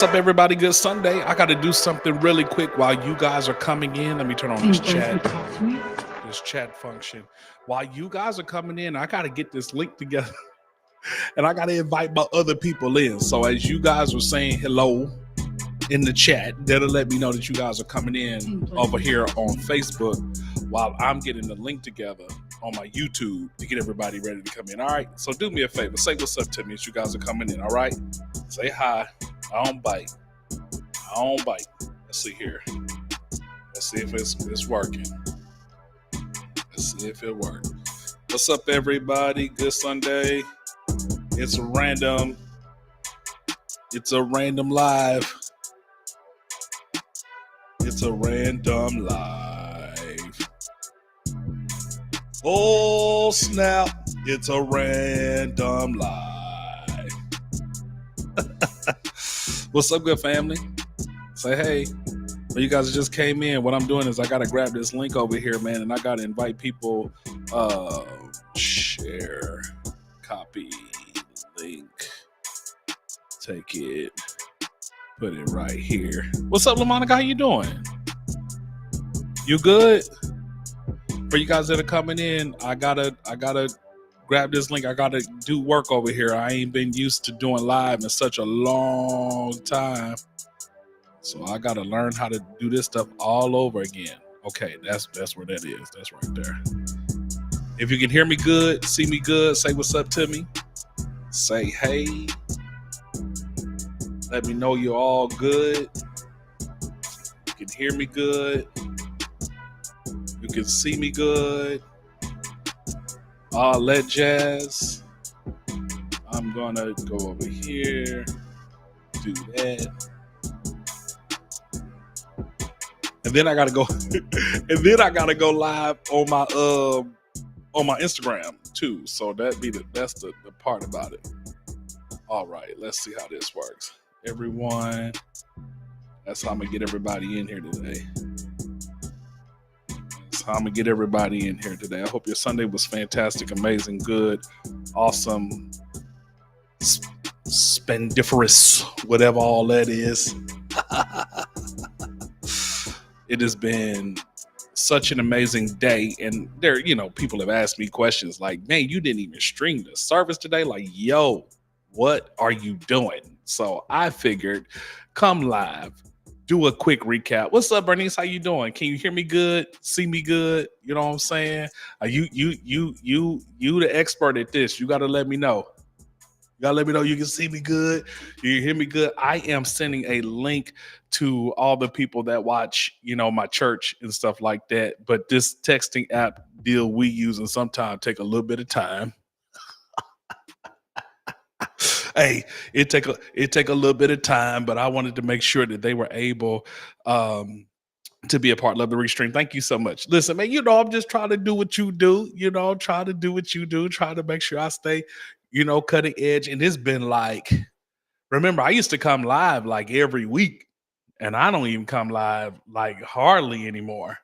What's up, everybody? Good Sunday. I got to do something really quick while you guys are coming in. Let me turn on this chat function. While you guys are coming in, I got to get this link together and I got to invite my other people in. So as you guys were saying hello in the chat, that'll let me know that you guys are coming in over here on Facebook while I'm getting the link together on my YouTube to get everybody ready to come in. All right. So do me a favor. Say what's up to me as you guys are coming in. All right. Say hi. I don't bite. Let's see here. Let's see if it's working. Let's see if it works. What's up, everybody? Good Sunday. It's a random live. It's a random live. Oh, snap. It's a random live. What's up, good family? Say hey. Well, you guys just came in. What I'm doing is I got to grab this link over here, man, and I got to invite people. Share, copy, link, take it, put it right here. What's up, LaMonica? How you doing? You good? For you guys that are coming in, I gotta grab this link. I gotta do work over here. I ain't been used to doing live in such a long time. So I got to learn how to do this stuff all over again. Okay, that's where that is. That's right there. If you can hear me good, see me good, say what's up to me. Say hey. Let me know you're all good. You can hear me good. You can see me good. All that jazz. I'm going to go over here. Do that. And then I gotta go, live on my Instagram too. So that's the part about it. All right, let's see how this works. Everyone, that's how I'm gonna get everybody in here today. I hope your Sunday was fantastic, amazing, good, awesome, spendiferous, whatever all that is. It has been such an amazing day. And there, people have asked me questions like, man, you didn't even stream the service today. Like, yo, what are you doing? So I figured come live, do a quick recap. What's up, Bernice? How you doing? Can you hear me good? See me good? You know what I'm saying? You the expert at this. You got to let me know. You gotta let me know you can see me good. You can hear me good. I am sending a link to all the people that watch, my church and stuff like that. But this texting app deal we use and sometimes take a little bit of time. Hey, it take a little bit of time, but I wanted to make sure that they were able to be a part of the restream. Thank you so much. Listen, man, I'm just trying to do what you do. Try to make sure I stay cutting edge. And it's been like, remember, I used to come live like every week, and I don't even come live like hardly anymore.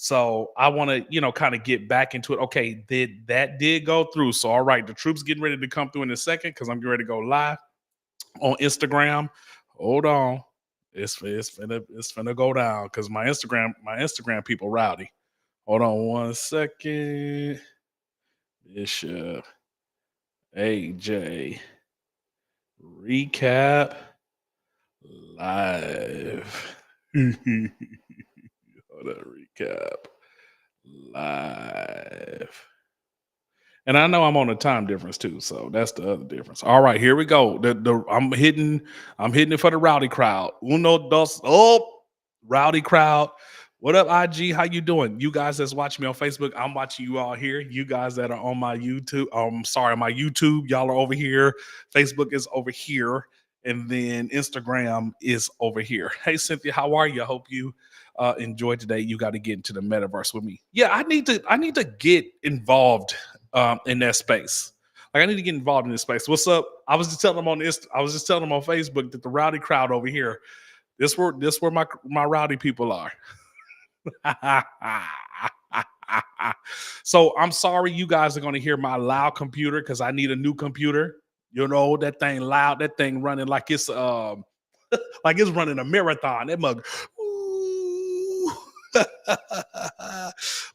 So I want to, kind of get back into it. Okay, that did go through. So all right, the troops getting ready to come through in a second because I'm getting ready to go live on Instagram. Hold on, it's finna go down because my Instagram people rowdy. Hold on 1 second. BishopAJ recap live. Hold on, recap live. And I know I'm on a time difference too, so that's the other difference. All right, here we go. I'm hitting it for the rowdy crowd. Uno, dos, rowdy crowd. What up, IG? How you doing? You guys that's watching me on Facebook, I'm watching you all here. You guys that are on my YouTube, my YouTube, y'all are over here. Facebook is over here. And then Instagram is over here. Hey, Cynthia, how are you? I hope you enjoy today. You got to get into the metaverse with me. Yeah, I need to get involved in that space. Like I need to get involved in this space. What's up? I was just telling them on Facebook that the rowdy crowd over here, this where my rowdy people are. So I'm sorry you guys are going to hear my loud computer because I need a new computer. You know, that thing loud, that thing running like it's Like it's running a marathon. That mug. Ooh.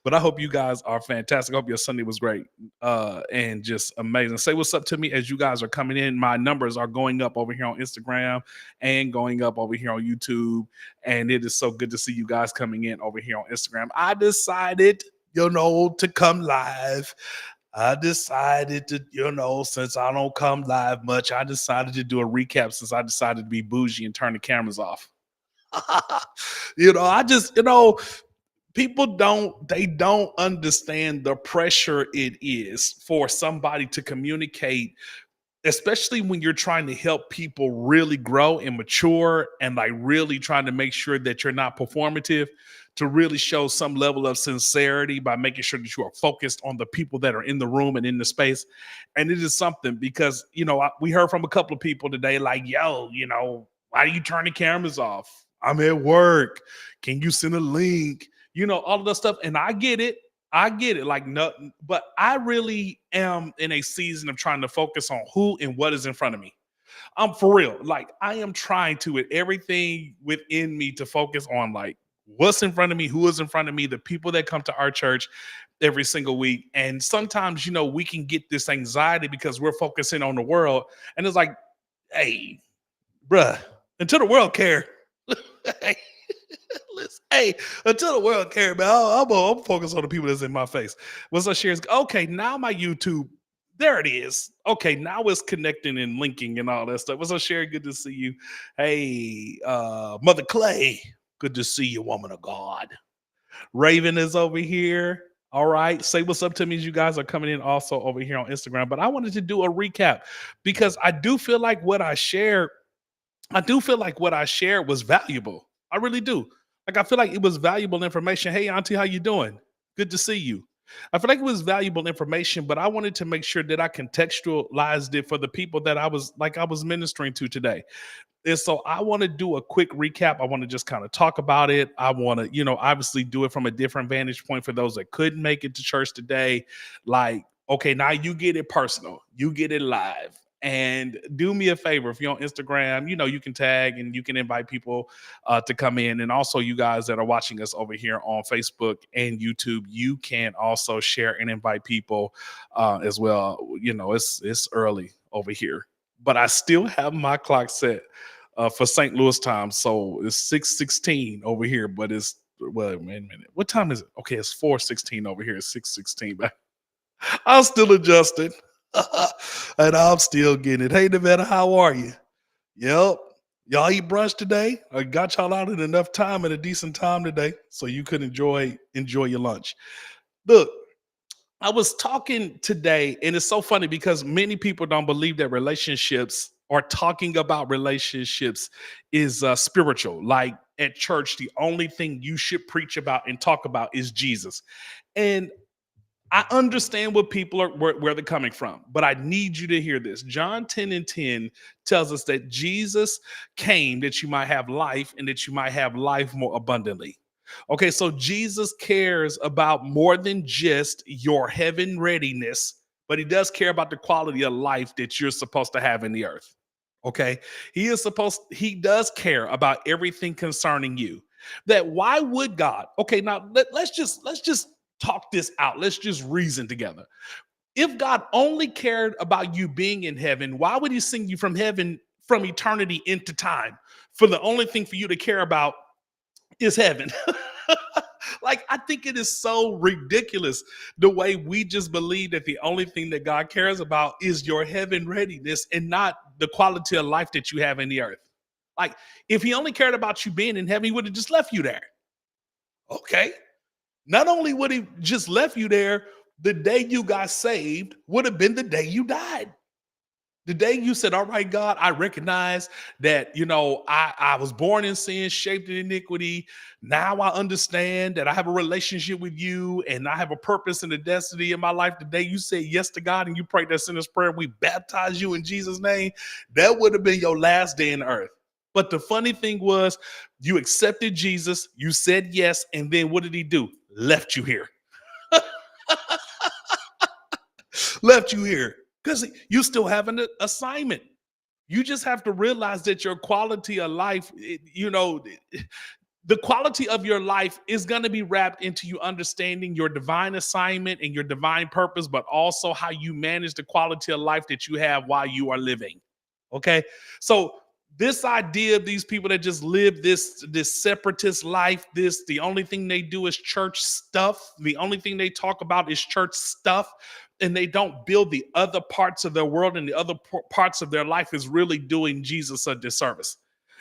But I hope you guys are fantastic. I hope your Sunday was great and just amazing. Say what's up to me as you guys are coming in. My numbers are going up over here on Instagram and going up over here on YouTube. And it is so good to see you guys coming in over here on Instagram. I decided, to come live. I decided to, since I don't come live much, I decided to do a recap since I decided to be bougie and turn the cameras off. I just, people don't understand the pressure it is for somebody to communicate, especially when you're trying to help people really grow and mature and like really trying to make sure that you're not performative, to really show some level of sincerity by making sure that you are focused on the people that are in the room and in the space. And it is something because, we heard from a couple of people today, like, yo, why do you turn the cameras off? I'm at work. Can you send a link? All of that stuff. And I get it. Like, no, but I really am in a season of trying to focus on who and what is in front of me. I'm for real. Like, I am trying to, with everything within me, to focus on like what's in front of me, who is in front of me, the people that come to our church every single week. And sometimes, we can get this anxiety because we're focusing on the world. And it's like, hey, bruh, until the world care. Hey, listen, hey, until the world care, man, I'm focused on the people that's in my face. What's up, shares? Okay, now my YouTube, there it is. Okay, now it's connecting and linking and all that stuff. What's up, Sherry? Good to see you. Hey, Mother Clay, good to see you, woman of God. Raven is over here. All right. Say what's up to me as you guys are coming in also over here on Instagram. But I wanted to do a recap because I do feel like what I shared was valuable. I really do. Like, I feel like it was valuable information. Hey, Auntie, how you doing? Good to see you. I feel like it was valuable information, but I wanted to make sure that I contextualized it for the people that I was ministering to today. And so I want to do a quick recap. I want to just kind of talk about it. I want to, obviously do it from a different vantage point for those that couldn't make it to church today. Like, okay, now you get it personal, you get it live. And do me a favor, if you're on Instagram, you can tag and you can invite people to come in. And also, you guys that are watching us over here on Facebook and YouTube, you can also share and invite people as well. It's early over here, but I still have my clock set for St. Louis time. So it's 6:16 over here, but it's, well, wait a minute. What time is it? Okay, it's 4:16 over here. It's 6:16. But I'm still adjusting. And I'm still getting it. Hey, Nevada, how are you? Yep. Y'all eat brunch today? I got y'all out at enough time, at a decent time today, so you could enjoy your lunch. Look, I was talking today, and it's so funny because many people don't believe that relationships, or talking about relationships, is spiritual. Like at church, the only thing you should preach about and talk about is Jesus. And I understand what people are where they're coming from, but I need you to hear this. John 10:10 tells us that Jesus came that you might have life and that you might have life more abundantly. Okay, so Jesus cares about more than just your heaven readiness, but he does care about the quality of life that you're supposed to have in the earth. Okay, he does care about everything concerning you. That why would God? Okay, now let's just talk this out. Let's just reason together. If God only cared about you being in heaven, why would he send you from heaven, from eternity into time, for the only thing for you to care about is heaven? Like, I think it is so ridiculous the way we just believe that the only thing that God cares about is your heaven readiness and not the quality of life that you have in the earth. Like, if he only cared about you being in heaven, he would have just left you there. Okay. Not only would he just left you there, the day you got saved would have been the day you died. The day you said, all right, God, I recognize that, I was born in sin, shaped in iniquity. Now I understand that I have a relationship with you and I have a purpose and a destiny in my life. The day you said yes to God and you prayed that sinner's prayer, we baptized you in Jesus' name. That would have been your last day in earth. But the funny thing was, you accepted Jesus, you said yes, and then what did he do? Left you here. Left you here because you still have an assignment. You just have to realize that your quality of life, the quality of your life is going to be wrapped into you understanding your divine assignment and your divine purpose, but also how you manage the quality of life that you have while you are living. Okay. So this idea of these people that just live this separatist life, this the only thing they do is church stuff. The only thing they talk about is church stuff, and they don't build the other parts of their world and the other parts of their life is really doing Jesus a disservice.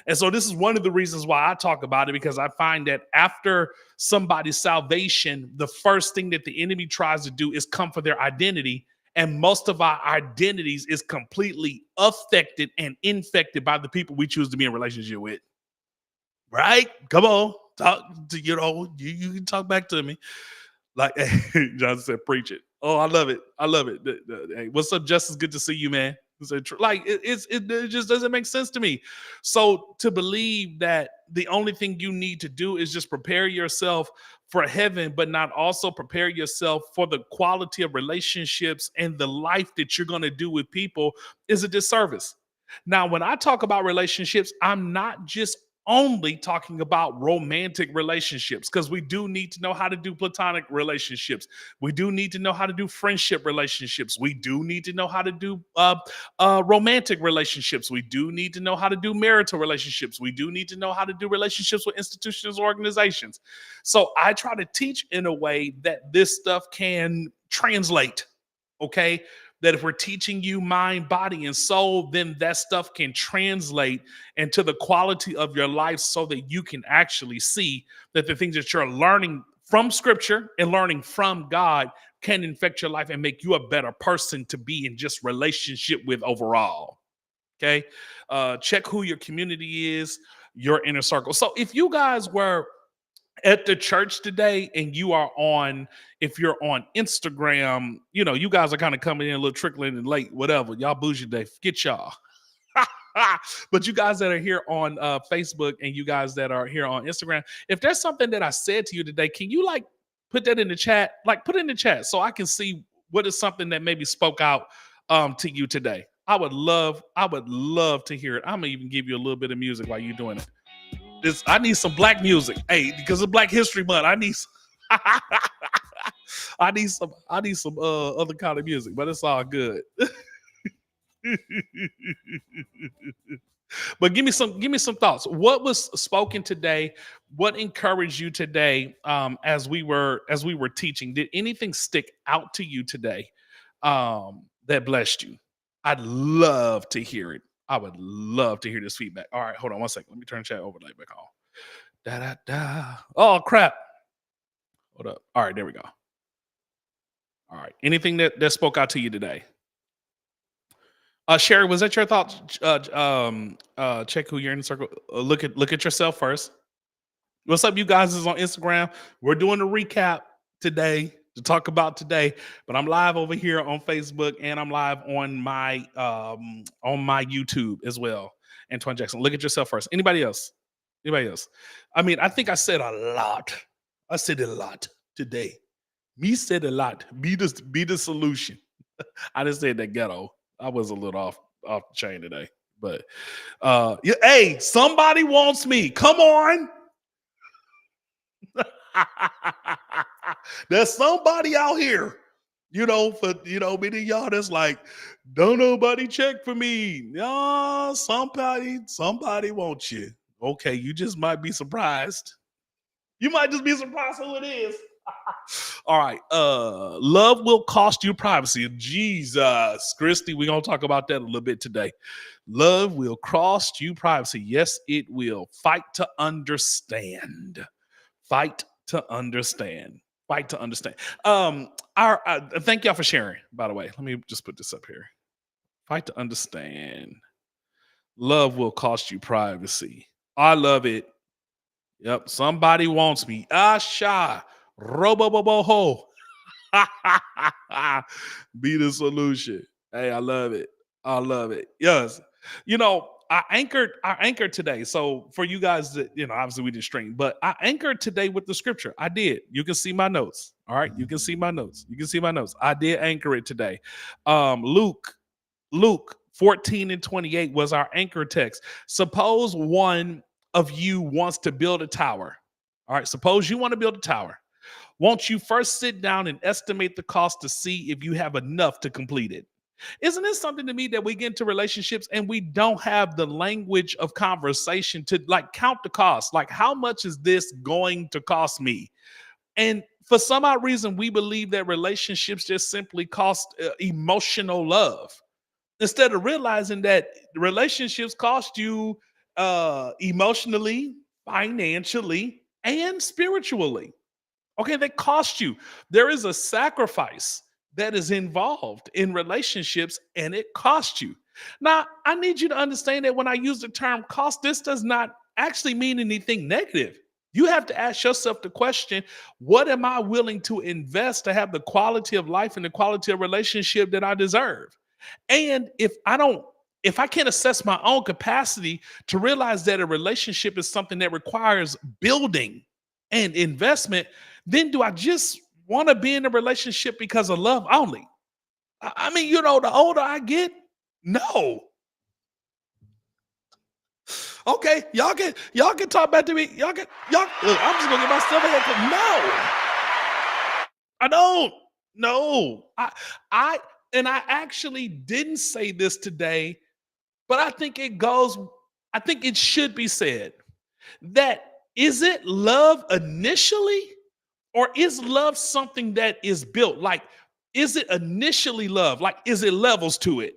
And so this is one of the reasons why I talk about it, because I find that after somebody's salvation, the first thing that the enemy tries to do is come for their identity. And most of our identities is completely affected and infected by the people we choose to be in relationship with. Right? Come on. Talk to, you can talk back to me. Like John said, preach it. Oh, I love it. I love it. Hey, what's up, Justice? Good to see you, man. Like it just doesn't make sense to me. So to believe that the only thing you need to do is just prepare yourself for heaven, but not also prepare yourself for the quality of relationships and the life that you're going to do with people is a disservice. Now, when I talk about relationships, I'm not just only talking about romantic relationships, because we do need to know how to do platonic relationships. We do need to know how to do friendship relationships. We do need to know how to do romantic relationships. We do need to know how to do marital relationships. We do need to know how to do relationships with institutions, organizations. So I try to teach in a way that this stuff can translate. Okay, that if we're teaching you mind, body, and soul, then that stuff can translate into the quality of your life so that you can actually see that the things that you're learning from scripture and learning from God can infect your life and make you a better person to be in just relationship with overall. Okay. Check who your community is, your inner circle. So if you guys were at the church today and you are on, if you're on Instagram, you guys are kind of coming in a little trickling and late, whatever, y'all bougie day, forget y'all. But you guys that are here on Facebook and you guys that are here on Instagram, if there's something that I said to you today, can you like put that in the chat, like put it in the chat so I can see what is something that maybe spoke out to you today. I would love to hear it. I'm gonna even give you a little bit of music while you're doing it. I need some black music. Hey, because of Black History Month, I need some, I need some other kind of music, but it's all good. But give me some thoughts. What was spoken today? What encouraged you today as we were teaching? Did anything stick out to you today that blessed you? I'd love to hear it. I would love to hear this feedback. All right, hold on one second. Let me turn chat overlay back on. Da da da. Oh crap. Hold up. All right, there we go. All right. Anything that spoke out to you today? Sherry, was that your thoughts? Check who you're in the circle. Look at yourself first. What's up, you guys? Is on Instagram. We're doing a recap today to talk about today, but I'm live over here on Facebook and I'm live on my YouTube as well. Antoine Jackson, look at yourself first. Anybody else? Anybody else? I mean, I think I said a lot. I said a lot today. Me said a lot. Be the solution. I just said that ghetto. I was a little off the chain today, but yeah, hey, somebody wants me. Come on. There's somebody out here, for many of y'all that's like, don't nobody check for me. No, somebody wants you. Okay, you just might be surprised. You might just be surprised who it is. All right. Love will cost you privacy. Jesus, Christy, we're gonna talk about that a little bit today. Love will cost you privacy. Yes, it will. Fight to understand. Fight to understand. Fight to understand. Thank y'all for sharing, by the way. Let me just put this up here. Fight to understand. Love will cost you privacy. I love it. Yep. Somebody wants me. Asha. Robo-bo-bo-ho. Be the solution. Hey, I love it. I love it. Yes. I anchored today. So for you guys that, obviously we didn't stream, but I anchored today with the scripture. I did. You can see my notes. All right. You can see my notes. I did anchor it today. Luke 14 and 28 was our anchor text. Suppose one of you wants to build a tower. All right, suppose you want to build a tower. Won't you first sit down and estimate the cost to see if you have enough to complete it? Isn't it something to me that we get into relationships and we don't have the language of conversation to like count the cost? Like, how much is this going to cost me? And for some odd reason, we believe that relationships just simply cost emotional love instead of realizing that relationships cost you emotionally, financially, and spiritually. Okay, they cost you. There is a sacrifice that is involved in relationships and it costs you. Now, I need you to understand that when I use the term cost, this does not actually mean anything negative. You have to ask yourself the question, what am I willing to invest to have the quality of life and the quality of relationship that I deserve? And if I can't assess my own capacity to realize that a relationship is something that requires building and investment, then do I just want to be in a relationship because of love only? I mean, the older I get, no. Okay, y'all can talk back to me. Y'all. Look, I'm just gonna get myself a haircut. No, I don't. No, I and I actually didn't say this today, but I think it goes. I think it should be said that is it love initially, or is love something that is built? Like, is it initially love? Like, is it levels to it?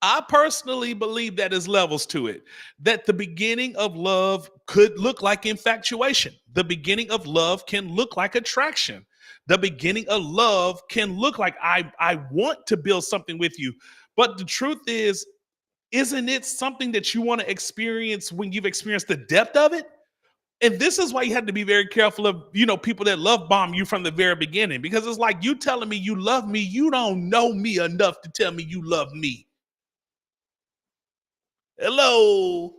I personally believe that is levels to it. That the beginning of love could look like infatuation. The beginning of love can look like attraction. The beginning of love can look like I want to build something with you. But the truth is, isn't it something that you want to experience when you've experienced the depth of it? And this is why you have to be very careful of, people that love bomb you from the very beginning, because it's like you telling me you love me, you don't know me enough to tell me you love me. Hello.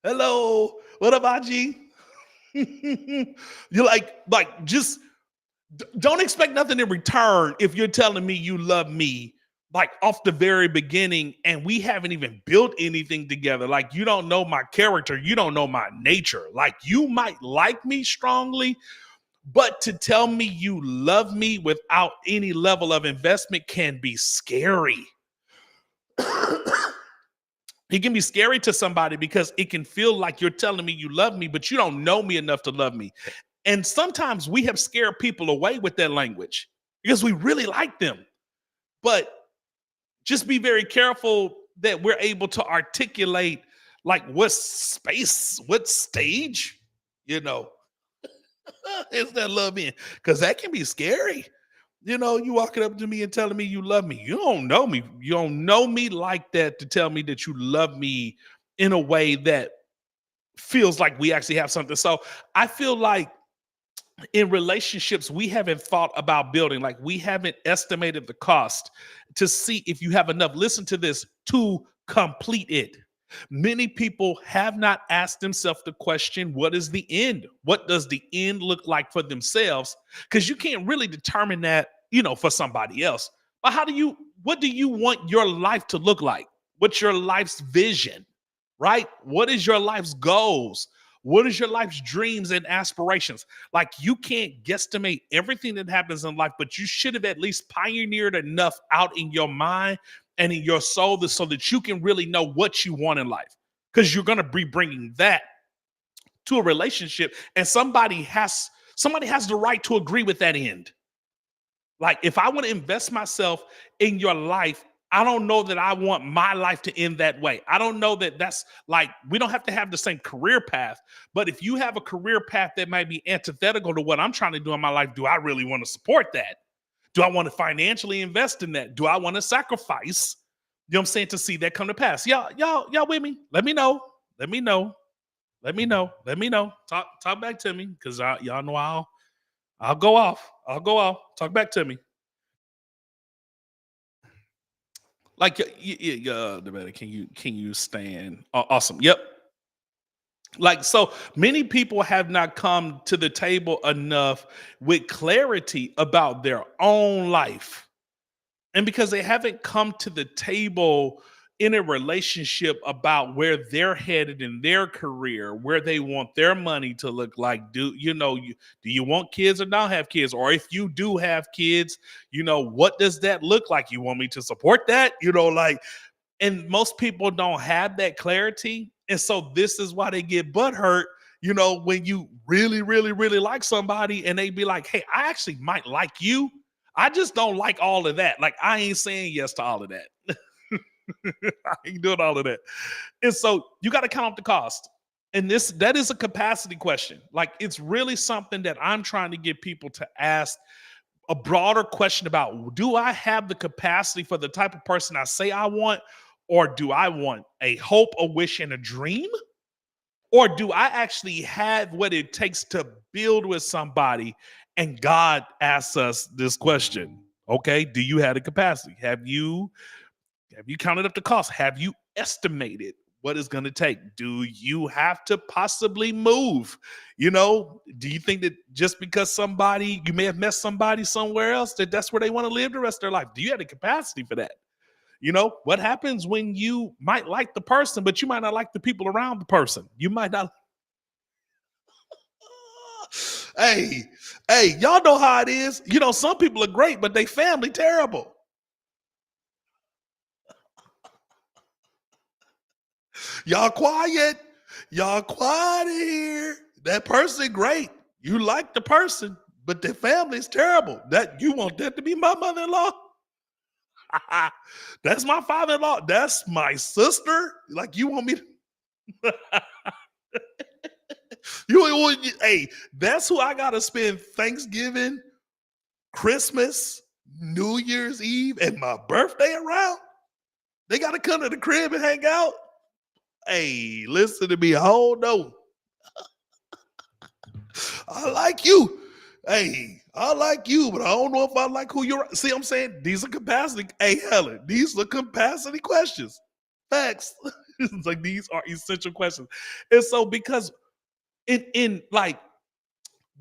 Hello. What up, IG? You're like just don't expect nothing in return if you're telling me you love me like off the very beginning and we haven't even built anything together. Like, you don't know my character, you don't know my nature. Like, you might like me strongly, but to tell me you love me without any level of investment can be scary. It can be scary to somebody because it can feel like you're telling me you love me, but you don't know me enough to love me. And sometimes we have scared people away with that language because we really like them. But just be very careful that we're able to articulate like what space, what stage, you know, is that love in? Because that can be scary. You walking up to me and telling me you love me. You don't know me. You don't know me like that to tell me that you love me in a way that feels like we actually have something. So I feel like in relationships, we haven't thought about building, like we haven't estimated the cost to see if you have enough. Listen to this, to complete it. Many people have not asked themselves the question, what is the end? What does the end look like for themselves? Because you can't really determine that, for somebody else. But what do you want your life to look like? What's your life's vision, right? What is your life's goals? What is your life's dreams and aspirations? Like, you can't guesstimate everything that happens in life, but you should have at least pioneered enough out in your mind and in your soul so that you can really know what you want in life. Because you're going to be bringing that to a relationship, and somebody has the right to agree with that end. Like, if I want to invest myself in your life, I don't know that I want my life to end that way. I don't know that that's like, we don't have to have the same career path, but if you have a career path that might be antithetical to what I'm trying to do in my life, do I really want to support that? Do I want to financially invest in that? Do I want to sacrifice, you know what I'm saying, to see that come to pass? Y'all with me? Let me know. Let me know. Let me know. Let me know. Talk back to me, because y'all know I'll go off. I'll go off. Talk back to me. Like, can you stand? Awesome. Yep. Like, so many people have not come to the table enough with clarity about their own life. And because they haven't come to the table, in a relationship about where they're headed in their career, where they want their money to look like. Do you want kids or not have kids? Or if you do have kids, what does that look like? You want me to support that? And most people don't have that clarity. And so this is why they get butthurt, when you really, really, really like somebody and they be like, hey, I actually might like you. I just don't like all of that. Like, I ain't saying yes to all of that. I ain't doing all of that. And so you got to count up the cost. And that is a capacity question. Like, it's really something that I'm trying to get people to ask a broader question about: do I have the capacity for the type of person I say I want? Or do I want a hope, a wish, and a dream? Or do I actually have what it takes to build with somebody? And God asks us this question. Okay, do you have the capacity? Have you counted up the cost? Have you estimated what it's going to take? Do you have to possibly move? Do you think that just because you may have met somebody somewhere else, that's where they want to live the rest of their life? Do you have the capacity for that? What happens when you might like the person, but you might not like the people around the person? You might not. Hey, y'all know how it is. Some people are great, but they family terrible. Y'all quiet. Y'all quiet here. That person great. You like the person, but their family is terrible. That you want that to be my mother-in-law? That's my father-in-law. That's my sister. Like, you want me to hey, that's who I gotta spend Thanksgiving, Christmas, New Year's Eve, and my birthday around? They gotta come to the crib and hang out? Hey, listen to me. Hold on. I like you. Hey, I like you, but I don't know if I like who you're. See what I'm saying? These are capacity. Hey, Helen, these are capacity questions. Facts. It's like, these are essential questions. And so, because in like,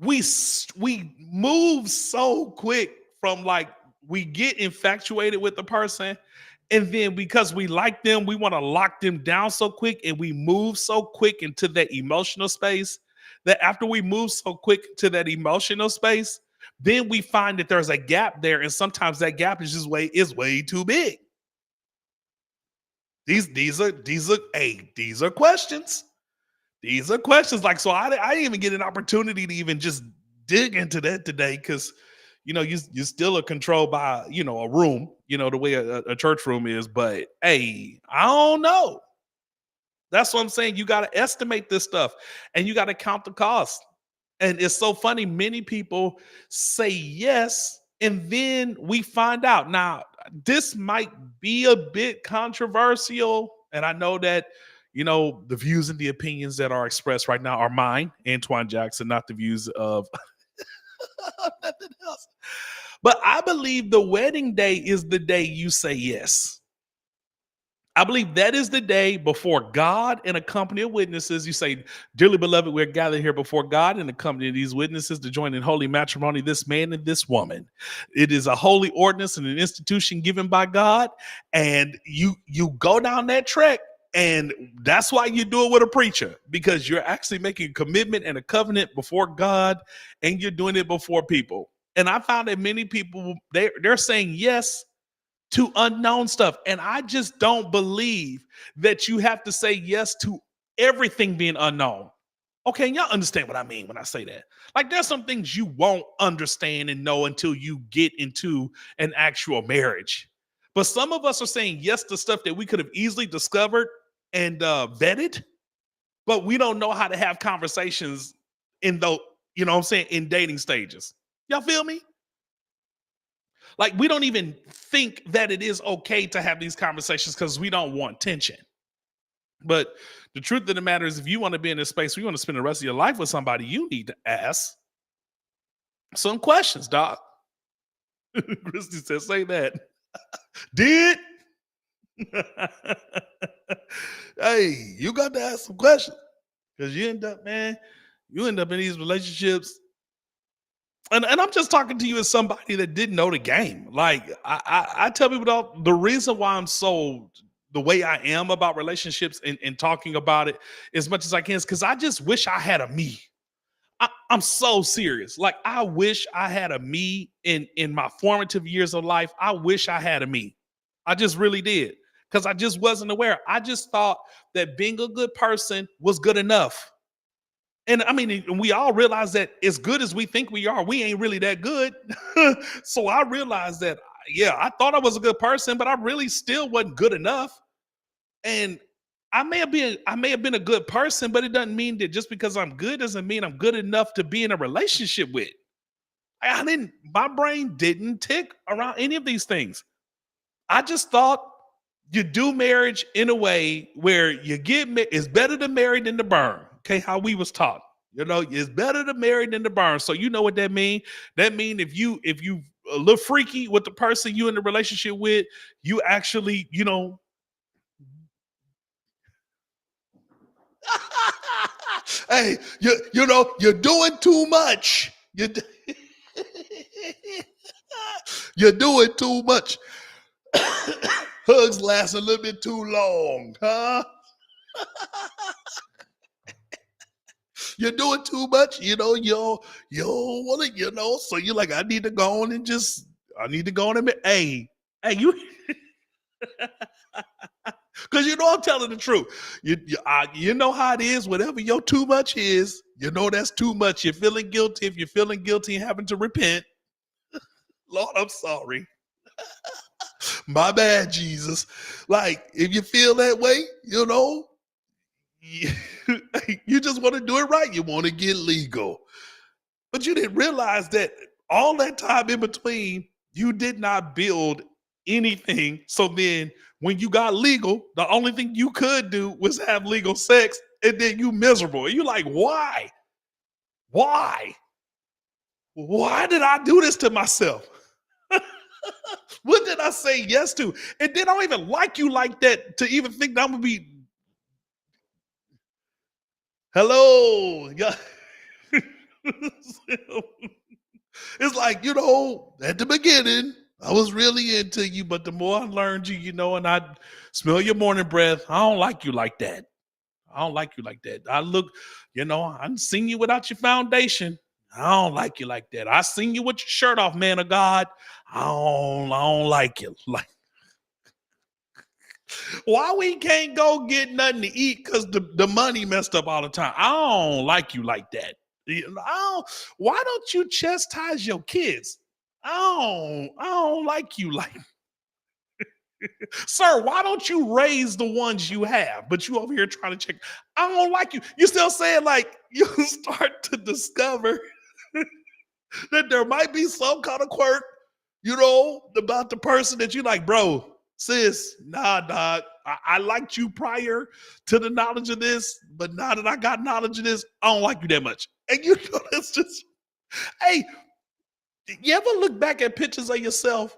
we move so quick from, like, we get infatuated with the person, and then because we like them, we want to lock them down so quick, and we move so quick into that emotional space, that after we move so quick to that emotional space, then we find that there's a gap there, and sometimes that gap is way too big. These are questions. These are questions. Like, so I didn't even get an opportunity to even just dig into that today, because you still are controlled by a room, the way a church room is. But hey, I don't know. That's what I'm saying. You got to estimate this stuff, and you got to count the cost. And it's so funny. Many people say yes, and then we find out. Now, this might be a bit controversial, and I know that the views and the opinions that are expressed right now are mine, Antoine Jackson, not the views of nothing else. But I believe the wedding day is the day you say yes. I believe that is the day before God and a company of witnesses. You say, dearly beloved, we're gathered here before God and the company of these witnesses to join in holy matrimony, this man and this woman. It is a holy ordinance and an institution given by God. And you go down that track. And that's why you do it with a preacher, because you're actually making a commitment and a covenant before God, and you're doing it before people. And I found that many people, they're saying yes to unknown stuff. And I just don't believe that you have to say yes to everything being unknown. Okay, and y'all understand what I mean when I say that. Like, there's some things you won't understand and know until you get into an actual marriage. But some of us are saying yes to stuff that we could have easily discovered and vetted, but we don't know how to have conversations in the, in dating stages. Y'all feel me? Like, we don't even think that it is okay to have these conversations because we don't want tension. But the truth of the matter is, if you want to be in this space, you want to spend the rest of your life with somebody, you need to ask some questions, doc. Christy said, say that. Did? Hey, you got to ask some questions, because you end up in these relationships. And I'm just talking to you as somebody that didn't know the game. Like, I tell people, the reason why I'm so the way I am about relationships and talking about it as much as I can is because I just wish I had a me. I'm so serious. Like I wish I had a me in my formative years of life. I wish I had a me. I just really did because I just wasn't aware. I just thought that being a good person was good enough. And I mean, we all realize that as good as we think we are, we ain't really that good. So I realized that, yeah, I thought I was a good person, but I really still wasn't good enough. And I may have been a good person, but it doesn't mean that just because I'm good doesn't mean I'm good enough to be in a relationship with. I didn't, my brain didn't tick around any of these things. I just thought you do marriage in a way where it's better to marry than to burn. Okay, how we was taught. It's better to marry than to burn. So you know what that mean? That mean if you a little freaky with the person you in the relationship with, you actually, hey, you're doing too much. You're doing too much. Hugs last a little bit too long, huh? You're doing too much, you don't want to, so you're like, I need to go on and hey, you, because I'm telling the truth. You know how it is, whatever your too much is, that's too much. You're feeling guilty. If you're feeling guilty and having to repent, Lord, I'm sorry. My bad, Jesus. Like, if you feel that way, you, you just want to do it right. You want to get legal. But you didn't realize that all that time in between, you did not build anything. So then when you got legal, the only thing you could do was have legal sex, and then you miserable. And you're like, why? Why? Why did I do this to myself? What did I say yes to? And then I don't even like you like that to even think that I'm gonna be hello. Yeah. It's like, at the beginning, I was really into you, but the more I learned you, and I smell your morning breath, I don't like you like that. I don't like you like that. I look, I seen you without your foundation. I don't like you like that. I seen you with your shirt off, man of God. I don't like you. Like, why we can't go get nothing to eat because the money messed up all the time? I don't like you like that. Why don't you chastise your kids? I don't like you like, sir. Why don't you raise the ones you have? But you over here trying to check. I don't like you. You still saying like you start to discover that there might be some kind of quirk, about the person that you like, bro, sis, nah, dog. I liked you prior to the knowledge of this, but now that I got knowledge of this, I don't like you that much. And it's just, hey, you ever look back at pictures of yourself?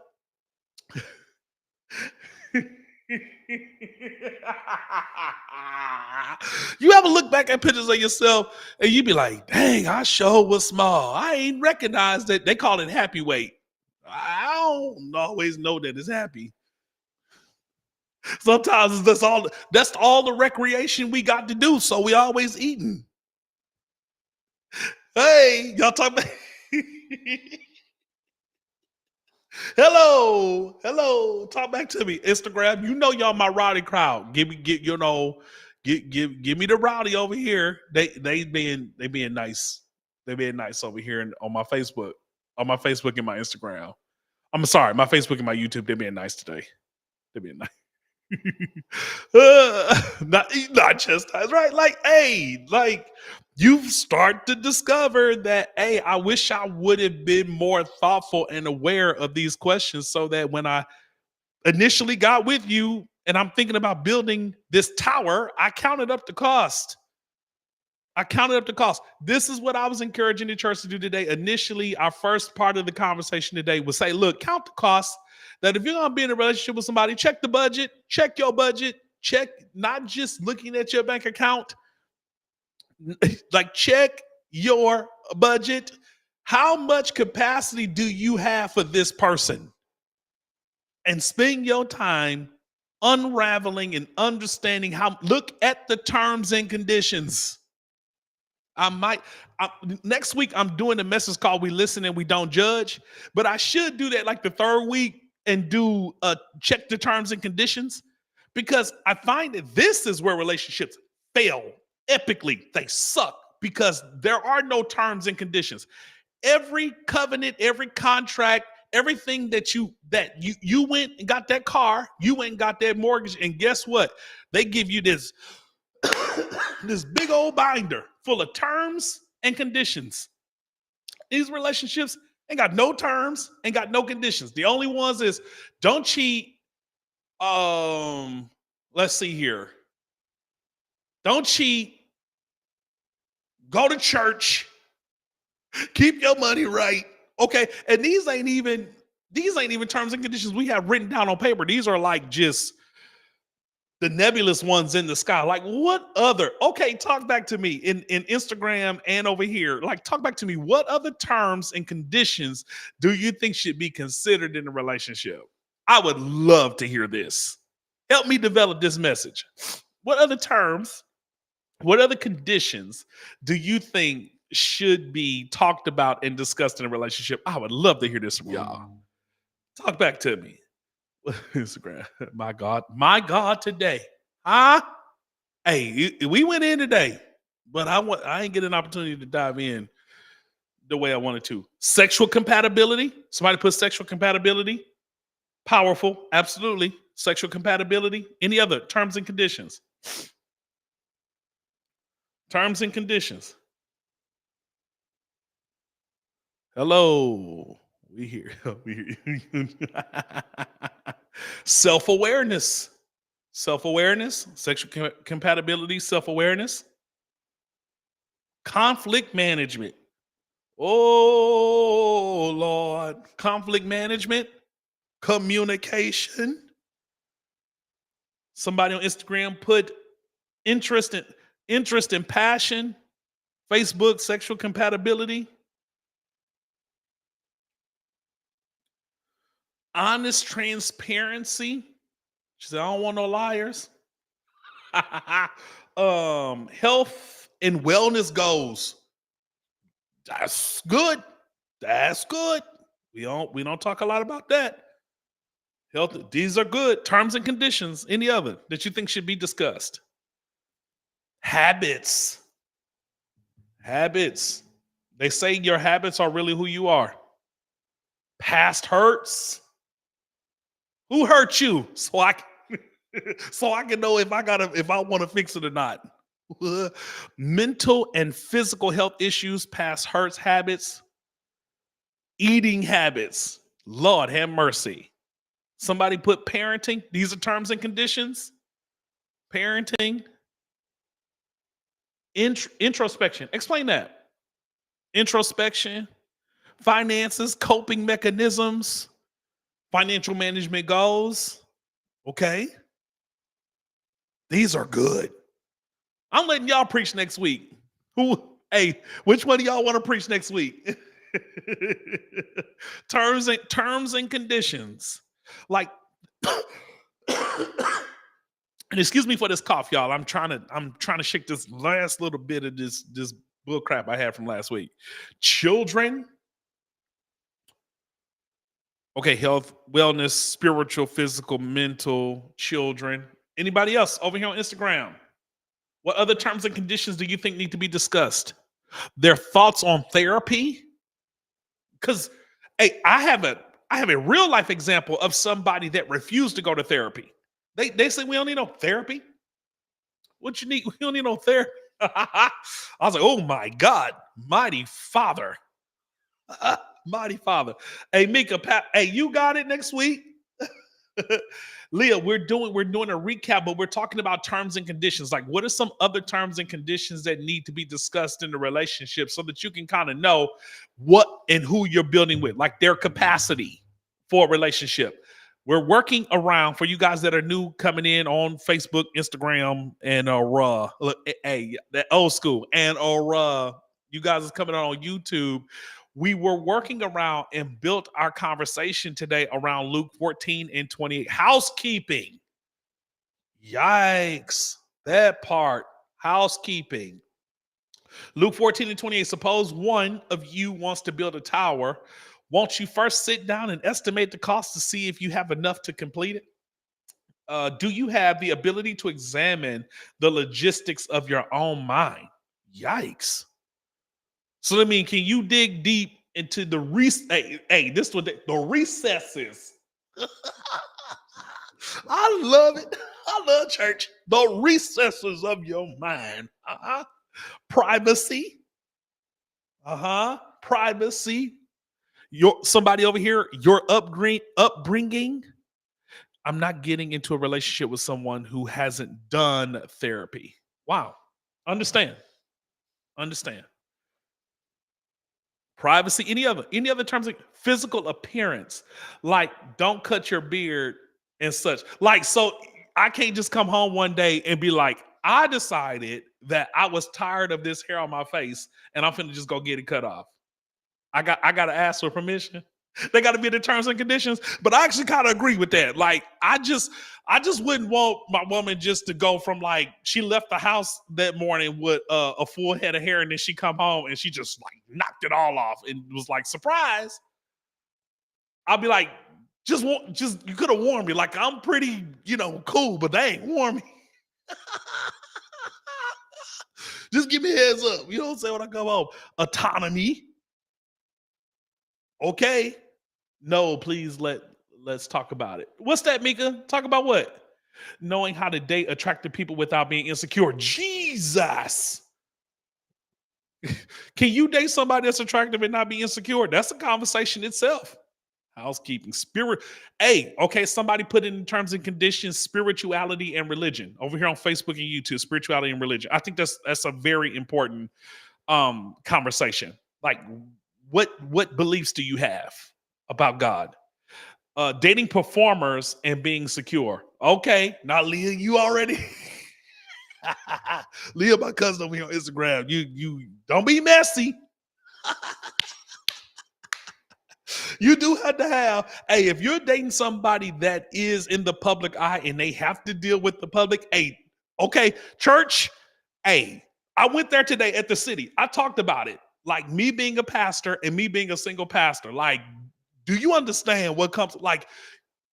You ever look back at pictures of yourself and you be like, dang, I sure was small. I ain't recognize that. They call it happy weight. I don't always know that it's happy. Sometimes that's all the recreation we got to do. So we always eating. Hey, y'all talk about hello, talk back to me. Instagram, y'all my rowdy crowd. Give me the rowdy over here. They being nice. They being nice over here on my Facebook, and my Instagram. I'm sorry, my Facebook and my YouTube. They being nice today. They being nice. Not chastised, right? Like, hey, like you start to discover that, hey, I wish I would have been more thoughtful and aware of these questions so that when I initially got with you and I'm thinking about building this tower, I counted up the cost. This is what I was encouraging the church to do today. Initially, our first part of the conversation today was say, look, count the cost. That if you're going to be in a relationship with somebody, check the budget, check your budget, check not just looking at your bank account, like check your budget. How much capacity do you have for this person? And spend your time unraveling and understanding how, look at the terms and conditions. I might I, Next week I'm doing a message called "We Listen and We Don't Judge," but I should do that like the third week and do check the terms and conditions, because I find that this is where relationships fail epically. They suck because there are no terms and conditions. Every covenant, every contract, everything that you went and got that car, you went and got that mortgage, and guess what? They give you this this big old binder full of terms and conditions. These relationships ain't got no terms, ain't got no conditions. The only ones is don't cheat. Let's see here. Don't cheat. Go to church. Keep your money right. Okay. And these ain't even terms and conditions we have written down on paper. These are like just the nebulous ones in the sky. Like, what other, okay, talk back to me in Instagram and over here. Like, talk back to me. What other terms and conditions do you think should be considered in a relationship? I would love to hear this. Help me develop this message. What other terms, what other conditions do you think should be talked about and discussed in a relationship? I would love to hear this from y'all. Talk back to me. Instagram. My God today. Huh? Hey, we went in today, but I ain't get an opportunity to dive in the way I wanted to. Sexual compatibility. Somebody put sexual compatibility. Powerful. Absolutely. Sexual compatibility. Any other terms and conditions? Terms and conditions. Hello. We here. We here. Self-awareness. Self-awareness, sexual compatibility, self-awareness, conflict management. Oh, Lord. Conflict management, communication. Somebody on Instagram put interest and passion. Facebook, sexual compatibility. Honest transparency. She said, I don't want no liars. Health and wellness goals. That's good. That's good. We don't talk a lot about that. Health, these are good. Terms and conditions. Any other that you think should be discussed? Habits. Habits. They say your habits are really who you are. Past hurts. Who hurt you? So I can know if I want to fix it or not. Mental and physical health issues, past hurts, habits, eating habits. Lord have mercy. Somebody put parenting. These are terms and conditions. Parenting. Introspection. Explain that. Introspection. Finances, coping mechanisms, financial management goals. Okay. These are good. I'm letting y'all preach next week. Hey, which one of y'all want to preach next week? terms and conditions. Like, and excuse me for this cough, y'all. I'm trying to shake this last little bit of this bull crap I had from last week. Children. Okay, health, wellness, spiritual, physical, mental, children. Anybody else over here on Instagram? What other terms and conditions do you think need to be discussed? Their thoughts on therapy? Because, hey, I have a real life example of somebody that refused to go to therapy. They say we don't need no therapy. What you need? We don't need no therapy. I was like, oh my God, mighty Father. Mighty Father. Hey, Mika, hey, you got it next week. Leah, we're doing a recap, but we're talking about terms and conditions. Like, what are some other terms and conditions that need to be discussed in the relationship so that you can kind of know what and who you're building with, like their capacity for a relationship. We're working around, for you guys that are new coming in on Facebook, Instagram, and hey, that old school, and you guys is coming on YouTube. We were working around and built our conversation today around Luke 14 and 28. Housekeeping. Yikes. That part. Housekeeping. Luke 14:28. Suppose one of you wants to build a tower. Won't you first sit down and estimate the cost to see if you have enough to complete it? Do you have the ability to examine the logistics of your own mind? Yikes. So I mean, can you dig deep into the hey, this one the recesses? I love it. I love church. The recesses of your mind. Privacy. Privacy. Your somebody over here, your upbringing. I'm not getting into a relationship with someone who hasn't done therapy. Wow. Understand. Understand. Privacy, any other terms like physical appearance, like don't cut your beard and such. Like, so I can't just come home one day and be like, I decided that I was tired of this hair on my face and I'm finna just go get it cut off. I gotta ask for permission. They gotta be the terms and conditions. But I actually kind of agree with that. Like, I just wouldn't want my woman just to go from like she left the house that morning with a full head of hair and then she come home and she just like knocked it all off and was like surprise. I'll be like, just you could have warned me. Like I'm pretty, cool, but they ain't warned me. Just give me a heads up. You don't say when I come home. Autonomy. Okay. No, please let's talk about it. What's that, Mika? Talk about what? Knowing how to date attractive people without being insecure. Jesus. Can you date somebody that's attractive and not be insecure? That's a conversation itself. Housekeeping, spirit. Hey, okay, somebody put in terms and conditions spirituality and religion over here on Facebook and YouTube. Spirituality and religion. I think that's a very important conversation. Like, what beliefs do you have about God? Dating performers and being secure. Okay, now Leah, you already Leah, my cousin over here on Instagram. You don't be messy. You do have to have, hey, if you're dating somebody that is in the public eye and they have to deal with the public, hey, okay, church, hey, I went there today at the city. I talked about it. Like me being a pastor and me being a single pastor. Like, do you understand what comes? Like,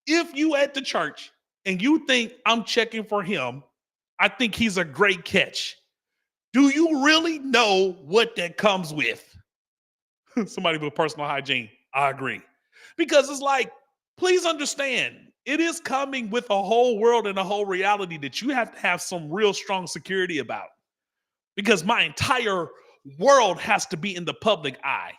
if you at the church and you think I'm checking for him, I think he's a great catch. Do you really know what that comes with? Somebody with personal hygiene. I agree. Because it's like, please understand, it is coming with a whole world and a whole reality that you have to have some real strong security about. Because my entire world has to be in the public eye.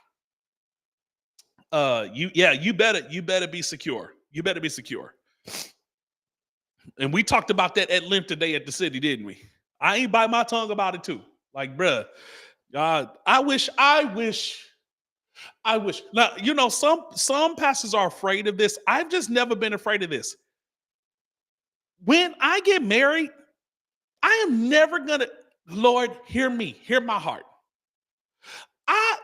You better be secure. You better be secure. And we talked about that at length today at the city, didn't we? I ain't bite my tongue about it too. Like, bruh, I wish. Now, some pastors are afraid of this. I've just never been afraid of this. When I get married, I am never gonna, Lord, hear me, hear my heart. I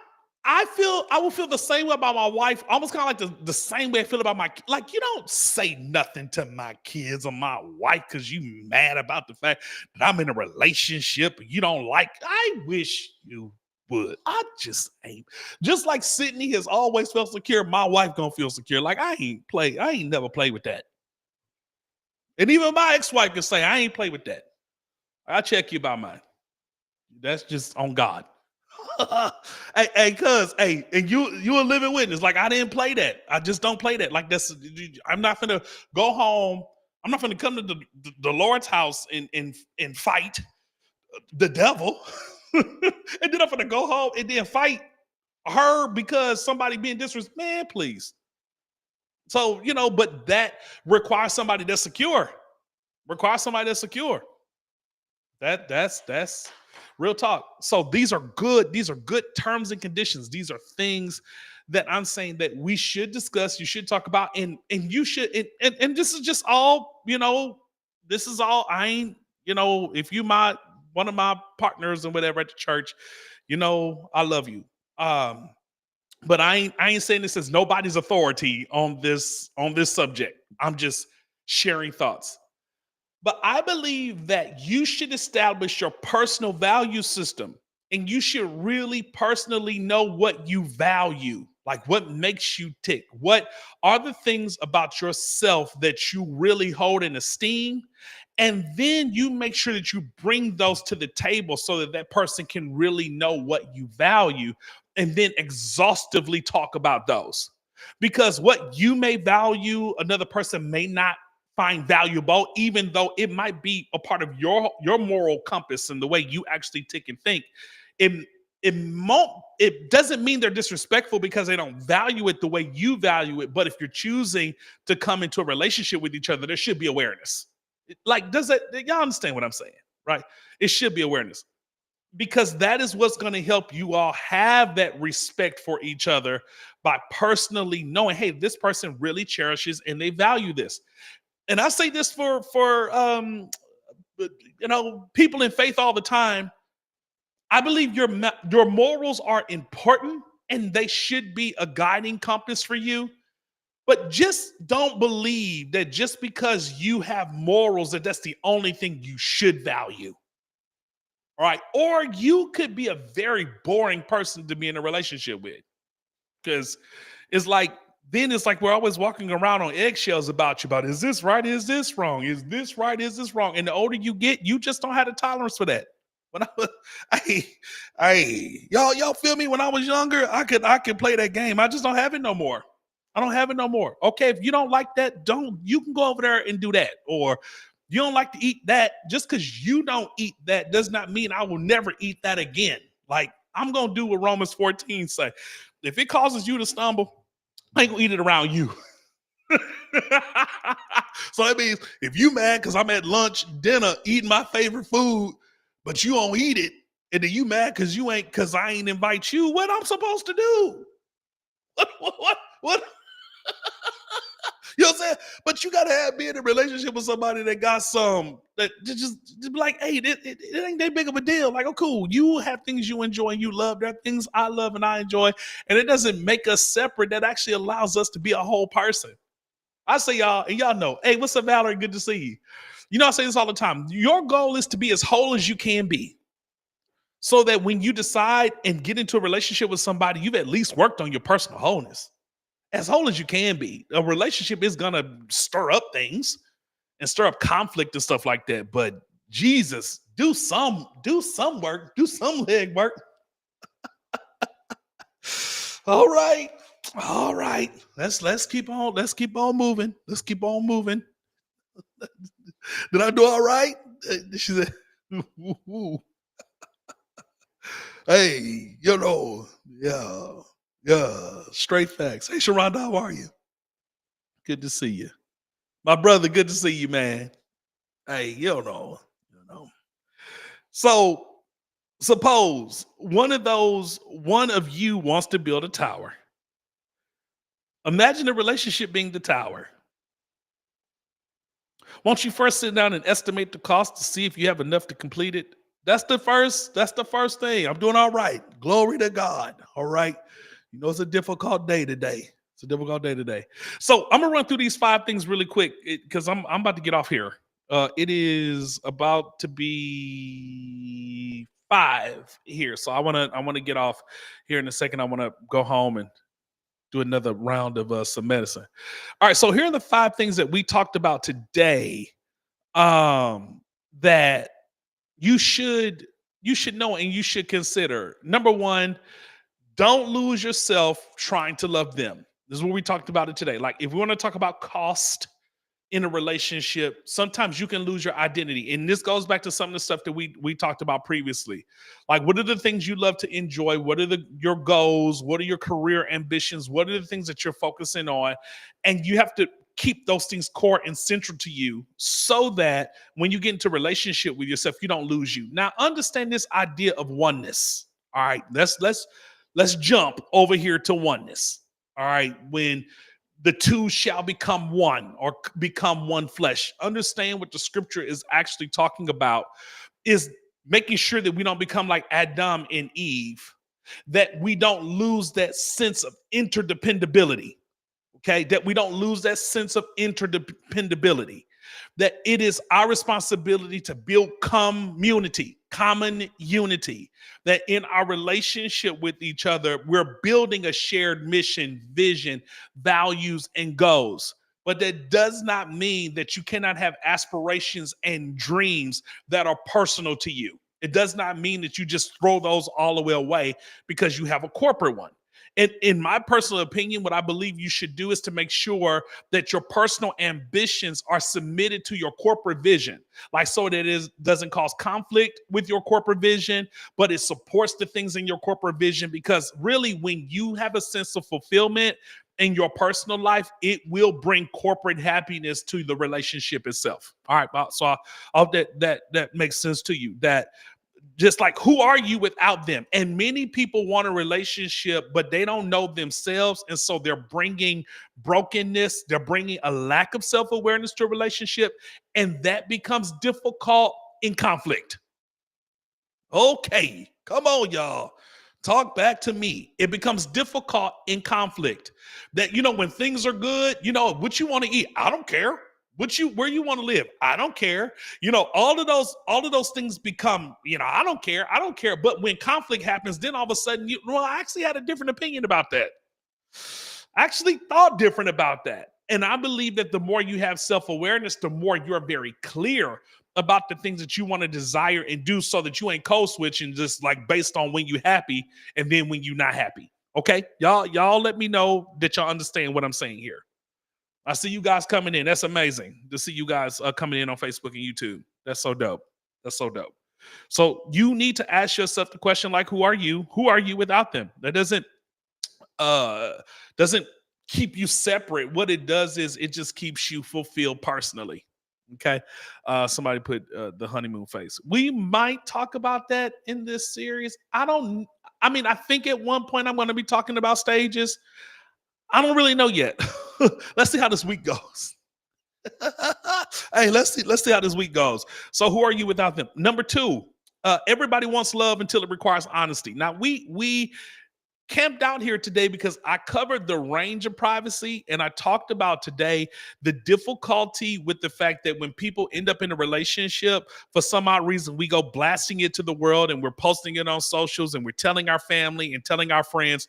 I will feel the same way about my wife, almost kind of like the same way I feel about like you don't say nothing to my kids or my wife because you mad about the fact that I'm in a relationship and you don't like. I wish you would. I just ain't. Just like Sydney has always felt secure, my wife gonna feel secure. Like I ain't never played with that. And even my ex-wife can say, I ain't play with that. I'll check you about mine. That's just on God. Cuz, and you a living witness. Like I didn't play that. I just don't play that. Like I'm not gonna go home. I'm not gonna come to the Lord's house and fight the devil. And then I'm gonna go home and then fight her because somebody being disrespectful. Man, please. So, but that requires somebody that's secure. Requires somebody that's secure. That's real talk. So these are good terms and conditions. These are things that I'm saying that we should discuss, you should talk about, and you should and this is just all, this is all I ain't, if you my one of my partners and whatever at the church, I love you. But I ain't saying this as nobody's authority on this subject. I'm just sharing thoughts. But I believe that you should establish your personal value system, and you should really personally know what you value, like what makes you tick. What are the things about yourself that you really hold in esteem? And then you make sure that you bring those to the table so that that person can really know what you value, and then exhaustively talk about those. Because what you may value, another person may not find valuable, even though it might be a part of your moral compass and the way you actually tick and think. It it won't it doesn't mean they're disrespectful because they don't value it the way you value it. But if you're choosing to come into a relationship with each other, there should be awareness. Like, does that, y'all understand what I'm saying? Right? It should be awareness, because that is what's going to help you all have that respect for each other, by personally knowing, hey, this person really cherishes and they value this. And I say this for people in faith all the time. I believe your morals are important, and they should be a guiding compass for you. But just don't believe that just because you have morals that that's the only thing you should value. All right. Or you could be a very boring person to be in a relationship with, because it's like, then it's like we're always walking around on eggshells about is this right? Is this wrong? Is this right? Is this wrong? And the older you get, you just don't have the tolerance for that. When I was, y'all feel me? When I was younger, I could play that game. I just don't have it no more. I don't have it no more. Okay, if you don't like that, don't you can go over there and do that. Or you don't like to eat that. Just because you don't eat that does not mean I will never eat that again. Like, I'm gonna do what Romans 14 say. If it causes you to stumble, I ain't gonna eat it around you. So that means if you mad because I'm at lunch, dinner, eating my favorite food, but you don't eat it, and then you mad because I ain't invite you, what I'm supposed to do? What? You know what I'm saying? But you gotta be in a relationship with somebody that got some that just be like, hey, it ain't that big of a deal. Like, oh, cool. You have things you enjoy and you love. There are things I love and I enjoy, and it doesn't make us separate. That actually allows us to be a whole person. I say y'all, and y'all know, hey, what's up, Valerie? Good to see you. You know, I say this all the time. Your goal is to be as whole as you can be, so that when you decide and get into a relationship with somebody, you've at least worked on your personal wholeness. As whole as you can be. A relationship is gonna stir up things and stir up conflict and stuff like that. But Jesus, do some work, do some leg work. All right. All right. Let's keep on moving. Let's keep on moving. Did I do all right? She said, hey, yeah, yeah, straight facts. Hey, Sharonda, how are you? Good to see you. My brother, good to see you, man. Hey, you know. So suppose one of you wants to build a tower. Imagine the relationship being the tower. Won't you first sit down and estimate the cost to see if you have enough to complete it? That's the first thing. I'm doing all right. Glory to God. All right. You know, it's a difficult day today. It's a difficult day today. So I'm gonna run through these 5 things really quick because I'm about to get off here. It is about to be 5 here, so I wanna get off here in a second. I wanna go home and do another round of some medicine. All right, so here are the 5 things that we talked about today, that you should you should know and you should consider. Number one, don't lose yourself trying to love them. This is what we talked about it today. Like, if we want to talk about cost in a relationship, sometimes you can lose your identity. And this goes back to some of the stuff that we talked about previously. Like, what are the things you love to enjoy? What are your goals? What are your career ambitions? What are the things that you're focusing on? And you have to keep those things core and central to you, so that when you get into a relationship with yourself, you don't lose you. Now, understand this idea of oneness. All right, let's jump over here to oneness. All right, when the two shall become one, or become one flesh. Understand what the scripture is actually talking about is making sure that we don't become like Adam and Eve, that we don't lose that sense of interdependability. Okay, that we don't lose that sense of interdependability. that it is our responsibility to build community, common unity, that in our relationship with each other, we're building a shared mission, vision, values, and goals. But that does not mean that you cannot have aspirations and dreams that are personal to you. It does not mean that you just throw those all the way away because you have a corporate one. And in my personal opinion, what I believe you should do is to make sure that your personal ambitions are submitted to your corporate vision, like so that it doesn't cause conflict with your corporate vision, but it supports the things in your corporate vision. Because really, when you have a sense of fulfillment in your personal life, it will bring corporate happiness to the relationship itself. All right, so I hope that makes sense to you. That just like, who are you without them? And many people want a relationship, but they don't know themselves. And so they're bringing brokenness, they're bringing a lack of self awareness to a relationship. And that becomes difficult in conflict. Okay, come on, y'all. Talk back to me. It becomes difficult in conflict. That, when things are good, what you want to eat, I don't care. Where you want to live, I don't care. All of those things become, I don't care. I don't care. But when conflict happens, then all of a sudden, I actually had a different opinion about that. I actually thought different about that. And I believe that the more you have self-awareness, the more you're very clear about the things that you want to desire and do, so that you ain't code switching just like based on when you happy and then when you're not happy. Okay. Y'all let me know that y'all understand what I'm saying here. I see you guys coming in. That's amazing to see you guys coming in on Facebook and YouTube. That's so dope. That's so dope. So you need to ask yourself the question, like, who are you? Who are you without them? That doesn't keep you separate. What it does is it just keeps you fulfilled personally. Okay. Somebody put the honeymoon face. We might talk about that in this series. I think at one point I'm going to be talking about stages. I don't really know yet. Let's see how this week goes. Hey, let's see how this week goes. So who are you without them? Number 2, everybody wants love until it requires honesty. Now we camped out here today because I covered the range of privacy, and I talked about today the difficulty with the fact that when people end up in a relationship, for some odd reason, we go blasting it to the world and we're posting it on socials and we're telling our family and telling our friends,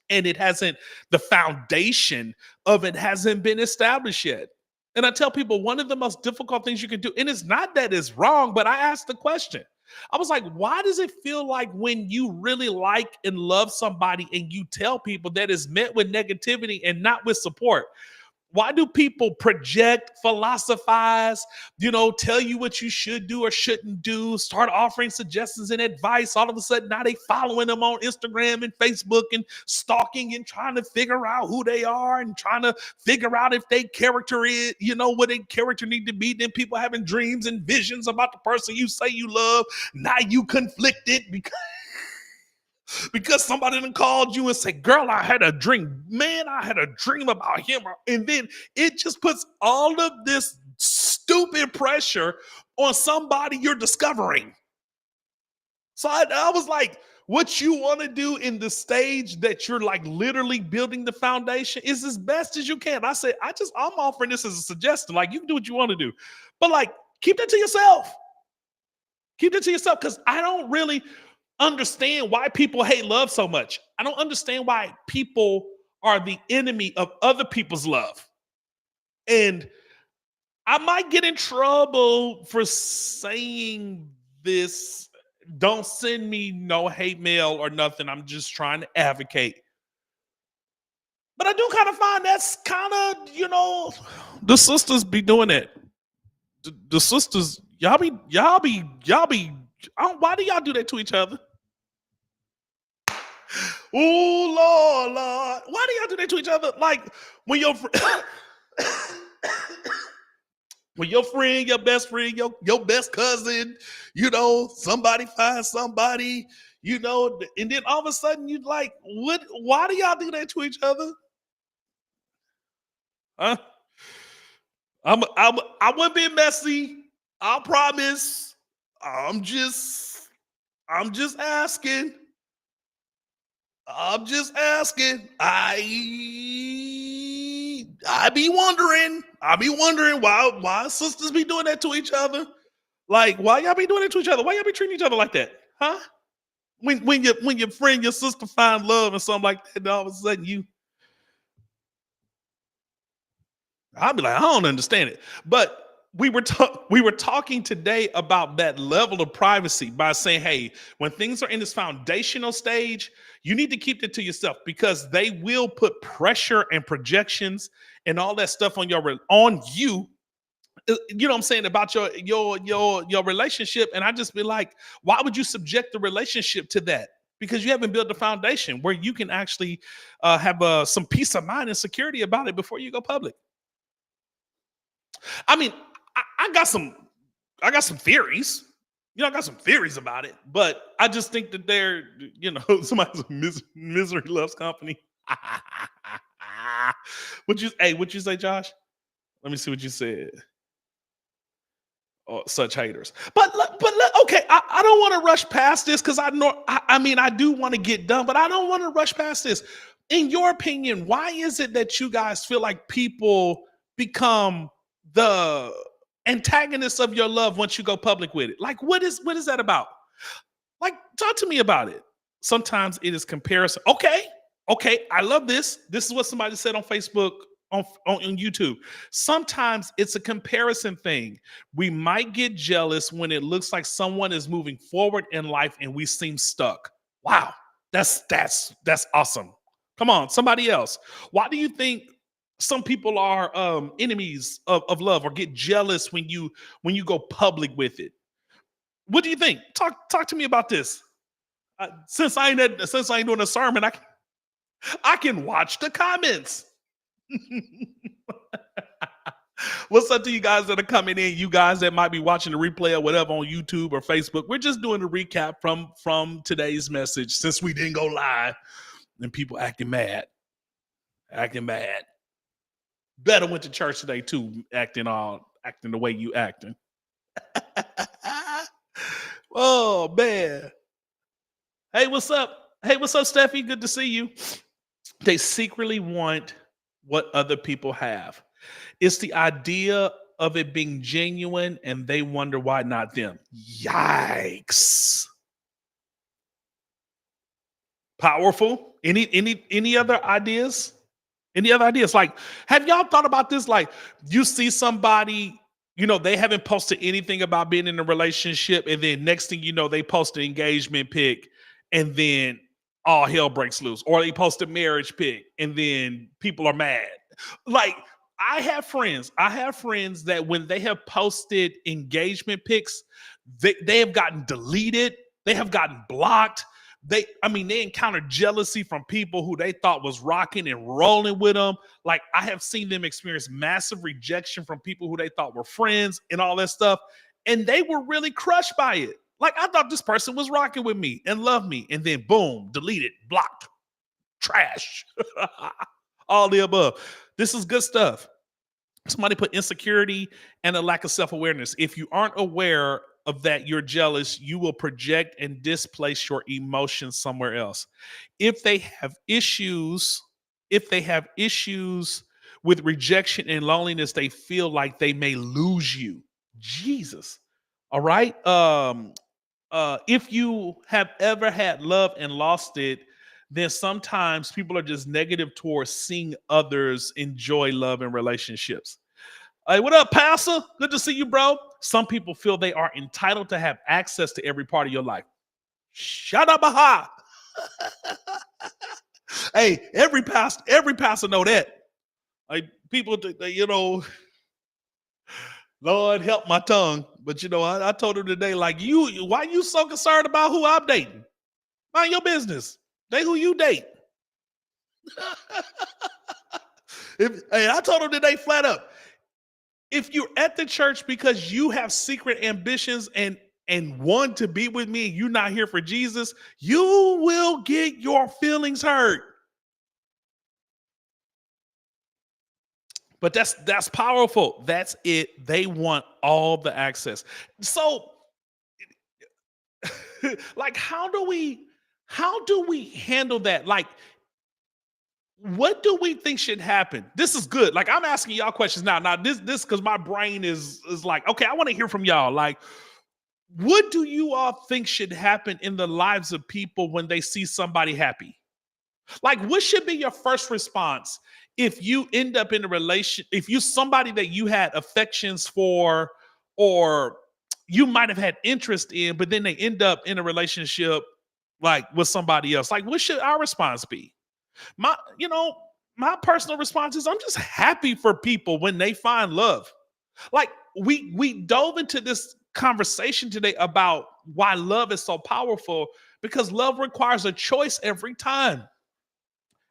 and the foundation of it hasn't been established yet. And I tell people, one of the most difficult things you can do, and it's not that it's wrong, but I asked the question. I was like, why does it feel like when you really like and love somebody and you tell people, that is met with negativity and not with support? Why do people project, philosophize, tell you what you should do or shouldn't do, start offering suggestions and advice? All of a sudden, now they following them on Instagram and Facebook and stalking and trying to figure out who they are and trying to figure out if their character is, what their character need to be. Then people having dreams and visions about the person you say you love. Now you conflicted because somebody done called you and said, girl, I had a dream. Man, I had a dream about him. And then it just puts all of this stupid pressure on somebody you're discovering. So I was like, what you want to do in the stage that you're like literally building the foundation is as best as you can. I said, I'm offering this as a suggestion. Like, you can do what you want to do, but like, keep that to yourself. Keep that to yourself, because I don't really understand why people hate love so much. I don't understand why people are the enemy of other people's love. And I might get in trouble for saying this. Don't send me no hate mail or nothing. I'm just trying to advocate. But I do kind of find that's kind of, the sisters be doing it. The sisters, y'all be, why do y'all do that to each other? Oh, Lord. Why do y'all do that to each other? Like, when your friend, your best friend, your best cousin, somebody finds somebody, and then all of a sudden you like, what? Why do y'all do that to each other? Huh? I wouldn't be messy. I promise. I'm just asking. I'm just asking. I be wondering. I be wondering why sisters be doing that to each other. Like, why y'all be doing it to each other? Why y'all be treating each other like that? Huh? When your friend, your sister find love and something like that, and all of a sudden I'll be like, I don't understand it. But we were talking today about that level of privacy by saying, hey, when things are in this foundational stage, you need to keep it to yourself because they will put pressure and projections and all that stuff on you. You know what I'm saying about your relationship, and I just be like, why would you subject the relationship to that? Because you haven't built a foundation where you can actually have some peace of mind and security about it before you go public. I mean, I got some theories. You know, I got some theories about it, but I just think that they're, somebody's misery loves company. What you say, Josh? Let me see what you said. Oh, such haters. Okay, I don't want to rush past this because I know, I mean, I do want to get done, but I don't want to rush past this. In your opinion, why is it that you guys feel like people become the antagonists of your love once you go public with it? Like, what is that about? Like, talk to me about it. Sometimes it is comparison. Okay, I love this. This is what somebody said on Facebook, on YouTube. Sometimes it's a comparison thing. We might get jealous when it looks like someone is moving forward in life and we seem stuck. Wow, that's awesome. Come on, somebody else. Why do you think some people are enemies of love or get jealous when you go public with it? What do you think? Talk to me about this. Since I ain't doing a sermon, I can watch the comments. What's up to you guys that are coming in? You guys that might be watching the replay or whatever on YouTube or Facebook. We're just doing a recap from today's message since we didn't go live and people acting mad. Acting mad. Better went to church today too, acting the way you acting. Oh man. Hey, what's up? Hey, what's up, Steffi? Good to see you. They secretly want what other people have. It's the idea of it being genuine and they wonder why not them. Yikes. Powerful. Any other ideas? Any other ideas? Like, have y'all thought about this? Like, you see somebody, they haven't posted anything about being in a relationship, and then next thing you know, they post an engagement pic, and then all hell breaks loose. Or they post a marriage pic, and then people are mad. Like, I have friends that when they have posted engagement pics, they have gotten deleted, they have gotten blocked. They encountered jealousy from people who they thought was rocking and rolling with them. Like, I have seen them experience massive rejection from people who they thought were friends and all that stuff. And they were really crushed by it. Like, I thought this person was rocking with me and loved me. And then boom, deleted, blocked, trash. All the above. This is good stuff. Somebody put insecurity and a lack of self-awareness. If you aren't aware of that, you're jealous, you will project and displace your emotions somewhere else. If they have issues, if they have issues with rejection and loneliness, they feel like they may lose you. Jesus. All right. If you have ever had love and lost it, then sometimes people are just negative towards seeing others enjoy love and relationships. Hey, what up, Pastor? Good to see you, bro. Some people feel they are entitled to have access to every part of your life. Shut up, aha. Hey, every pastor know that. Like, people, Lord help my tongue. But I told him today, like, why you so concerned about who I'm dating? Mind your business. Date who you date. Hey, I told him today flat up. If you're at the church because you have secret ambitions and want to be with me and you're not here for Jesus, you will get your feelings hurt. But that's powerful. That's it. They want all the access. So, like, how do we handle that? Like, What do we think should happen? This is good. Like I'm asking y'all questions now. Now this because my brain is like, okay, I want to hear from y'all. Like, what do you all think should happen in the lives of people when they see somebody happy? Like, what should be your first response if you end up in a relation, if you somebody that you had affections for, or you might have had interest in, but then they end up in a relationship like with somebody else? Like, what should our response be? My, my personal response is I'm just happy for people when they find love. Like we dove into this conversation today about why love is so powerful because love requires a choice every time.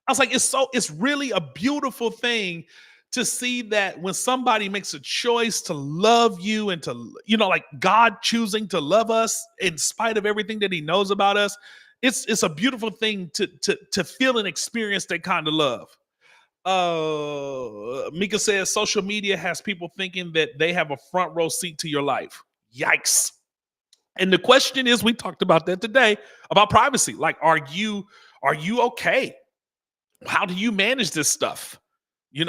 I was like, it's really a beautiful thing to see that when somebody makes a choice to love you and to, like God choosing to love us in spite of everything that he knows about us. It's a beautiful thing to feel and experience that kind of love. Mika says social media has people thinking that they have a front row seat to your life. Yikes. And the question is, we talked about that today about privacy. Like, are you okay? How do you manage this stuff?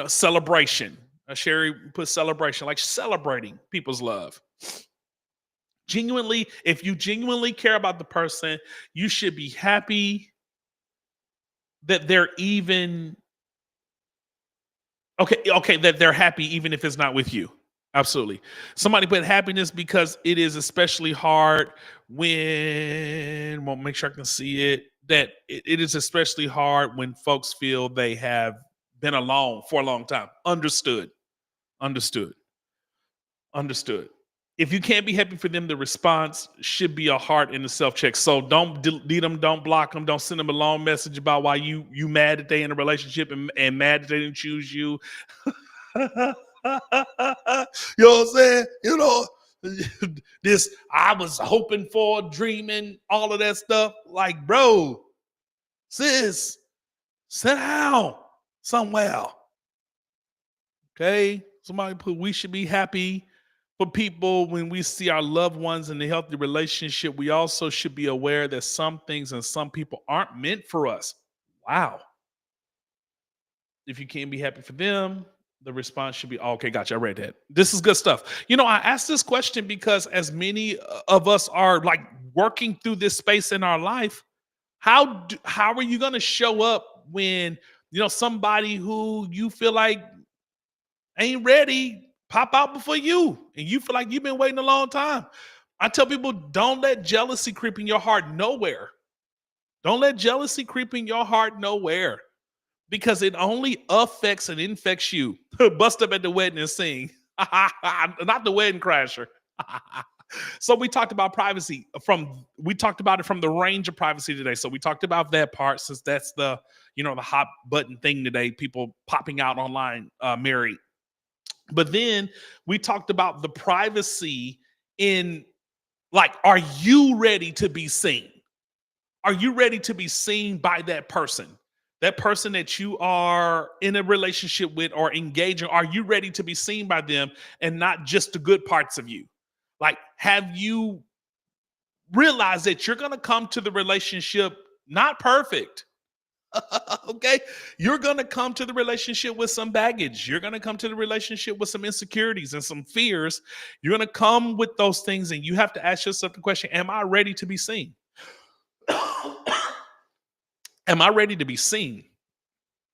Celebration. Sherry put celebration, like celebrating people's love. Genuinely, if you genuinely care about the person, you should be happy that they're even okay, that they're happy even if it's not with you. Absolutely. Somebody put happiness because it is especially hard when, well, make sure I can see it, that it is especially hard when folks feel they have been alone for a long time. Understood. Understood. Understood. If you can't be happy for them, the response should be a heart and a self check. So don't delete them, don't block them, don't send them a long message about why you mad that they in a relationship and mad that they didn't choose you. You know what I'm saying? This I was hoping for, dreaming, all of that stuff. Like, bro, sis, sit down somewhere. Okay. Somebody put we should be happy for people when we see our loved ones in a healthy relationship. We also should be aware that some things and some people aren't meant for us. Wow. If you can't be happy for them, the response should be, "Oh, okay, gotcha. I read that." This is good stuff. I asked this question because as many of us are like working through this space in our life, how are you going to show up when somebody who you feel like ain't ready pop out before you and you feel like you've been waiting a long time? I tell people, don't let jealousy creep in your heart nowhere. Don't let jealousy creep in your heart nowhere because it only affects and infects you. Bust up at the wedding and sing. Not the wedding crasher. So we talked about privacy we talked about it from the range of privacy today. So we talked about that part since that's the hot button thing today, people popping out online married. But then we talked about the privacy in, like, are you ready to be seen? Are you ready to be seen by that person? That person that you are in a relationship with or engaging, are you ready to be seen by them and not just the good parts of you? Like, have you realized that you're going to come to the relationship not perfect? Okay. You're going to come to the relationship with some baggage. You're going to come to the relationship with some insecurities and some fears. You're going to come with those things, and you have to ask yourself the question, am I ready to be seen? Am I ready to be seen?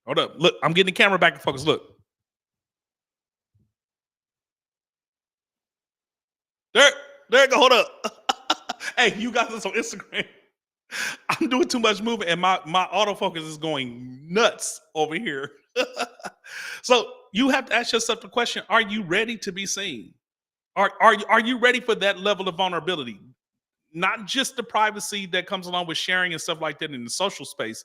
Hold up. Look, I'm getting the camera back in focus. Look. There, there you go. Hold up. Hey, you got this on Instagram. I'm doing too much movement and my autofocus is going nuts over here. So you have to ask yourself the question, are you ready to be seen? Are you ready for that level of vulnerability? Not just the privacy that comes along with sharing and stuff like that in the social space,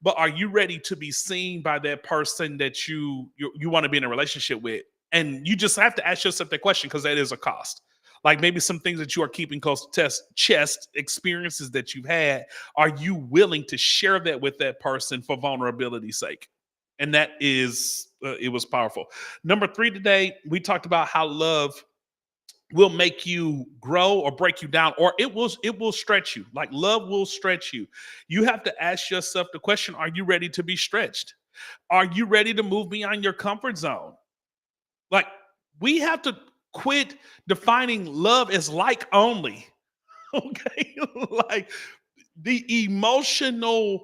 but are you ready to be seen by that person that you want to be in a relationship with? And you just have to ask yourself that question because that is a cost. Like maybe some things that you are keeping close to chest, experiences that you've had. Are you willing to share that with that person for vulnerability's sake? And that is, it was powerful. Number 3 today, we talked about how love will make you grow or break you down, or it will stretch you. Like love will stretch you. You have to ask yourself the question, are you ready to be stretched? Are you ready to move beyond your comfort zone? Like, we have to quit defining love as like only. Okay. Like, the emotional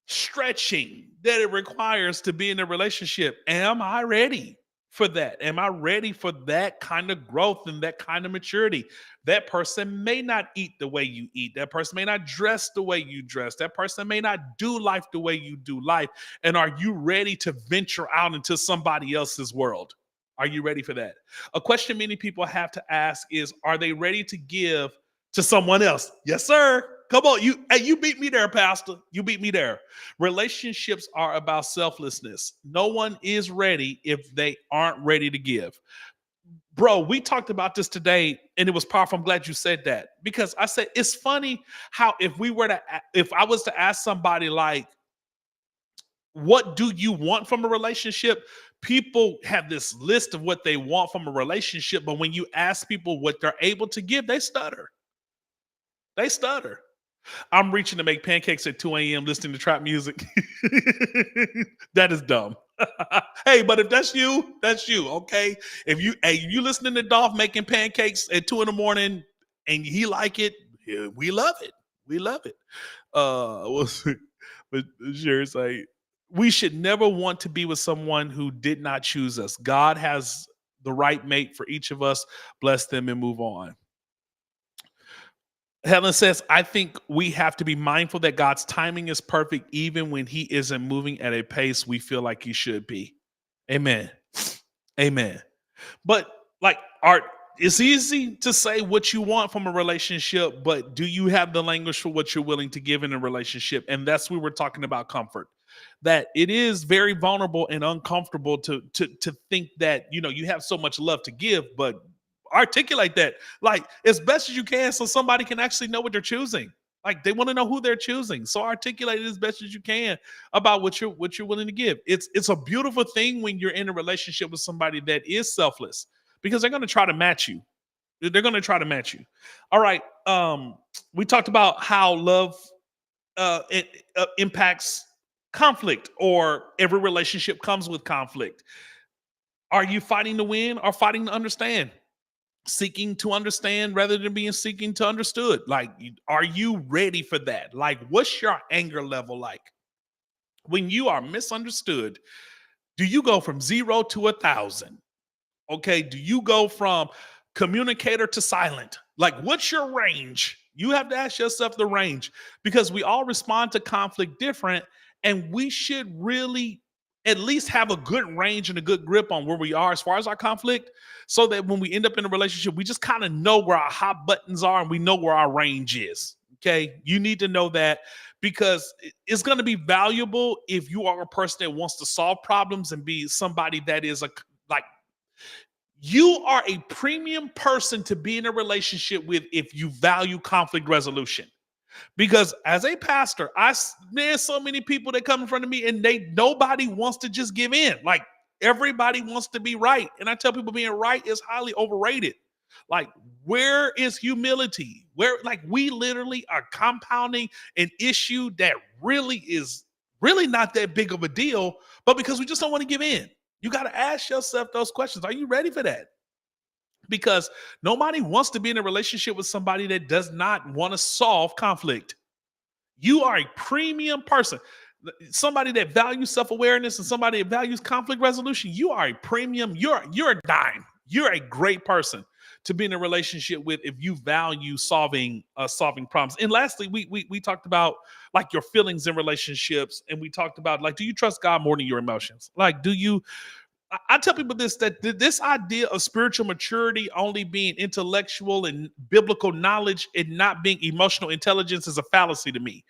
stretching that it requires to be in a relationship. Am I ready for that? Am I ready for that kind of growth and that kind of maturity? That person may not eat the way you eat. That person may not dress the way you dress. That person may not do life the way you do life. And are you ready to venture out into somebody else's world? Are you ready for that? A question many people have to ask is, are they ready to give to someone else? Yes, sir. Come on, you beat me there, Pastor. You beat me there. Relationships are about selflessness. No one is ready if they aren't ready to give. Bro, we talked about this today and it was powerful. I'm glad you said that, because I said it's funny how if I was to ask somebody like, what do you want from a relationship? People have this list of what they want from a relationship, but when you ask people what they're able to give, they stutter. They stutter. I'm reaching to make pancakes at 2 a.m. listening to trap music. That is dumb. Hey, but if that's you, that's you. Okay. If you listening to Dolph making pancakes at 2 in the morning and he like it, yeah, we love it. We love it. But sure, it's like, we should never want to be with someone who did not choose us. God has the right mate for each of us. Bless them and move on. Helen says, I think we have to be mindful that God's timing is perfect, even when he isn't moving at a pace we feel like he should be. Amen. Amen. But like, Art, it's easy to say what you want from a relationship, but do you have the language for what you're willing to give in a relationship? And that's where we're talking about comfort. That it is very vulnerable and uncomfortable to think that, you have so much love to give, but articulate that like as best as you can so somebody can actually know what they're choosing. Like, they want to know who they're choosing. So articulate it as best as you can about what you're willing to give. It's a beautiful thing when you're in a relationship with somebody that is selfless, because they're going to try to match you. They're going to try to match you. All right. We talked about how love impacts conflict, or every relationship comes with conflict. Are you fighting to win or fighting to understand? Seeking to understand rather than being seeking to understood. Like, are you ready for that? Like, what's your anger level like when you are misunderstood? Do you go from 0 to 1,000? Okay. Do you go from communicator to silent? Like, what's your range? You have to ask yourself the range, because we all respond to conflict different, and we should really at least have a good range and a good grip on where we are as far as our conflict, so that when we end up in a relationship, we just kind of know where our hot buttons are and we know where our range is. Okay. You need to know that, because it's going to be valuable if you are a person that wants to solve problems and be somebody that is like, you are a premium person to be in a relationship with if you value conflict resolution. Because as a pastor, there's so many people that come in front of me and nobody wants to just give in. Like, everybody wants to be right. And I tell people being right is highly overrated. Like, where is humility? Like, we literally are compounding an issue that really is really not that big of a deal, but because we just don't want to give in. You got to ask yourself those questions. Are you ready for that? Because nobody wants to be in a relationship with somebody that does not want to solve conflict. You are a premium person, somebody that values self-awareness and somebody that values conflict resolution. You are a premium. You're a dime. You're a great person to be in a relationship with if you value solving problems. And lastly, we talked about like your feelings in relationships, and we talked about like, do you trust God more than your emotions? Like, do you? I tell people that this idea of spiritual maturity only being intellectual and biblical knowledge and not being emotional intelligence is a fallacy to me.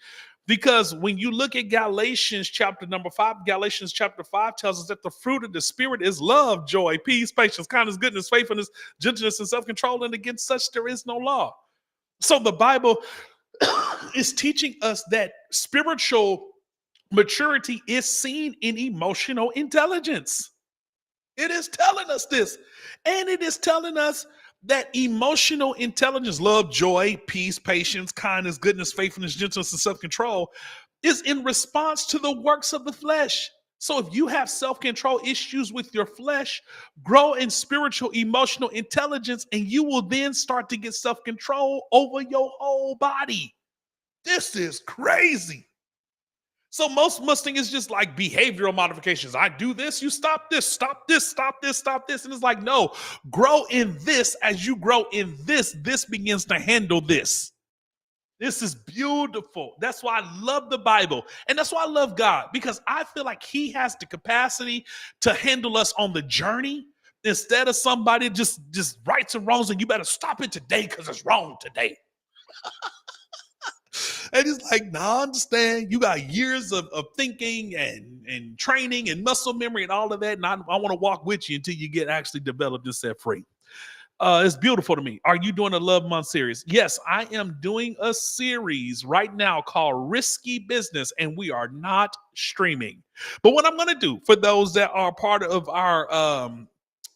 Because when you look at Galatians chapter 5 tells us that the fruit of the Spirit is love, joy, peace, patience, kindness, goodness, faithfulness, gentleness, and self-control. And against such there is no law. So the Bible is teaching us that spiritual maturity is seen in emotional intelligence. It is telling us this. And it is telling us that emotional intelligence, love, joy, peace, patience, kindness, goodness, faithfulness, gentleness, and self-control is in response to the works of the flesh. So if you have self-control issues with your flesh, grow in spiritual, emotional intelligence, and you will then start to get self-control over your whole body. This is crazy. So most Mustang is just like behavioral modifications. I do this, you stop this, stop this, stop this, stop this. And it's like, no, grow in this. As you grow in this begins to handle this. This is beautiful. That's why I love the Bible. And that's why I love God, because I feel like he has the capacity to handle us on the journey instead of somebody just rights and wrongs and you better stop it today because it's wrong today. And it's like, no, I understand. You got years of thinking and training and muscle memory and all of that. And I want to walk with you until you get actually developed and set free. It's beautiful to me. Are you doing a Love Month series? Yes, I am doing a series right now called Risky Business, and we are not streaming. But what I'm going to do for those that are part of our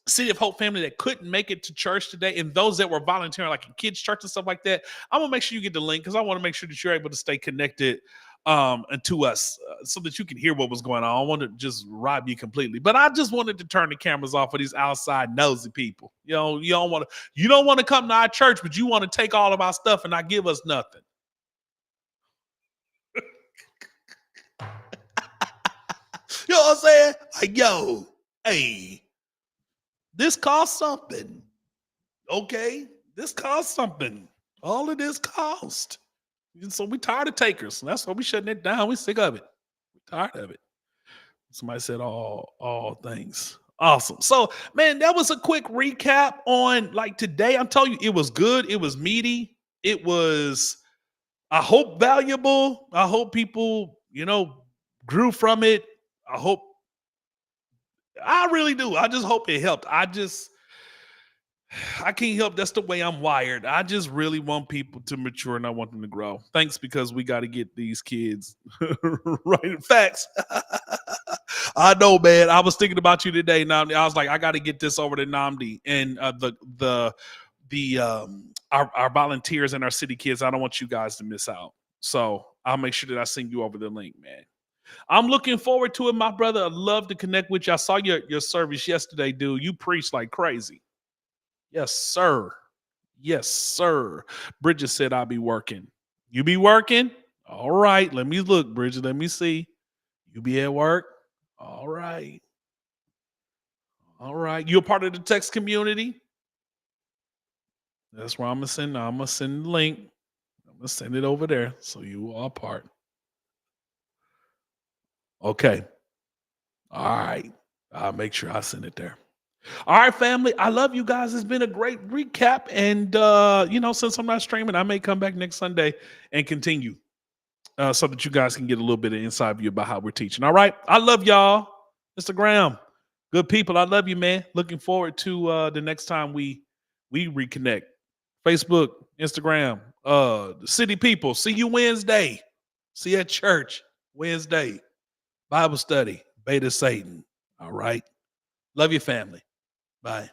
City of Hope family that couldn't make it to church today, and those that were volunteering like in kids church and stuff like that, I'm gonna make sure you get the link because I want to make sure that you're able to stay connected and to us so that you can hear what was going on. I want to just rob you completely, but I just wanted to turn the cameras off for these outside nosy people. You know, you don't want to come to our church, but you want to take all of our stuff and not give us nothing. You know what I'm saying? Like, yo, hey, this costs something. Okay, this costs something. All of this cost. So we tired of takers. That's why we shutting it down. We sick of it. We tired of it. Somebody said all things. Awesome. So, man, that was a quick recap on like today. I'm telling you, it was good. It was meaty. It was, I hope, valuable. I hope people, grew from it. I really do. I just hope it helped. I can't help. That's the way I'm wired. I just really want people to mature and I want them to grow. Thanks, because we got to get these kids right. Facts. I know, man. I was thinking about you today. Now I was like, I got to get this over to Namdi and our volunteers and our city kids. I don't want you guys to miss out. So I'll make sure that I send you over the link, man. I'm looking forward to it, my brother. I'd love to connect with you. I saw your service yesterday, dude. You preached like crazy. Yes, sir. Yes, sir. Bridget said I'll be working. You be working? All right. Let me look, Bridget. Let me see. You be at work? All right. All right. You a part of the text community? That's where I'm gonna send the link. I'm gonna send it over there so you are part. Okay. All right. I'll make sure I send it there. All right, family. I love you guys. It's been a great recap. And since I'm not streaming, I may come back next Sunday and continue. So that you guys can get a little bit of inside view about how we're teaching. All right. I love y'all. Instagram. Good people. I love you, man. Looking forward to the next time we reconnect. Facebook, Instagram, the city people. See you Wednesday. See you at church Wednesday. Bible study. Beta Satan. All right. Love your family. Bye.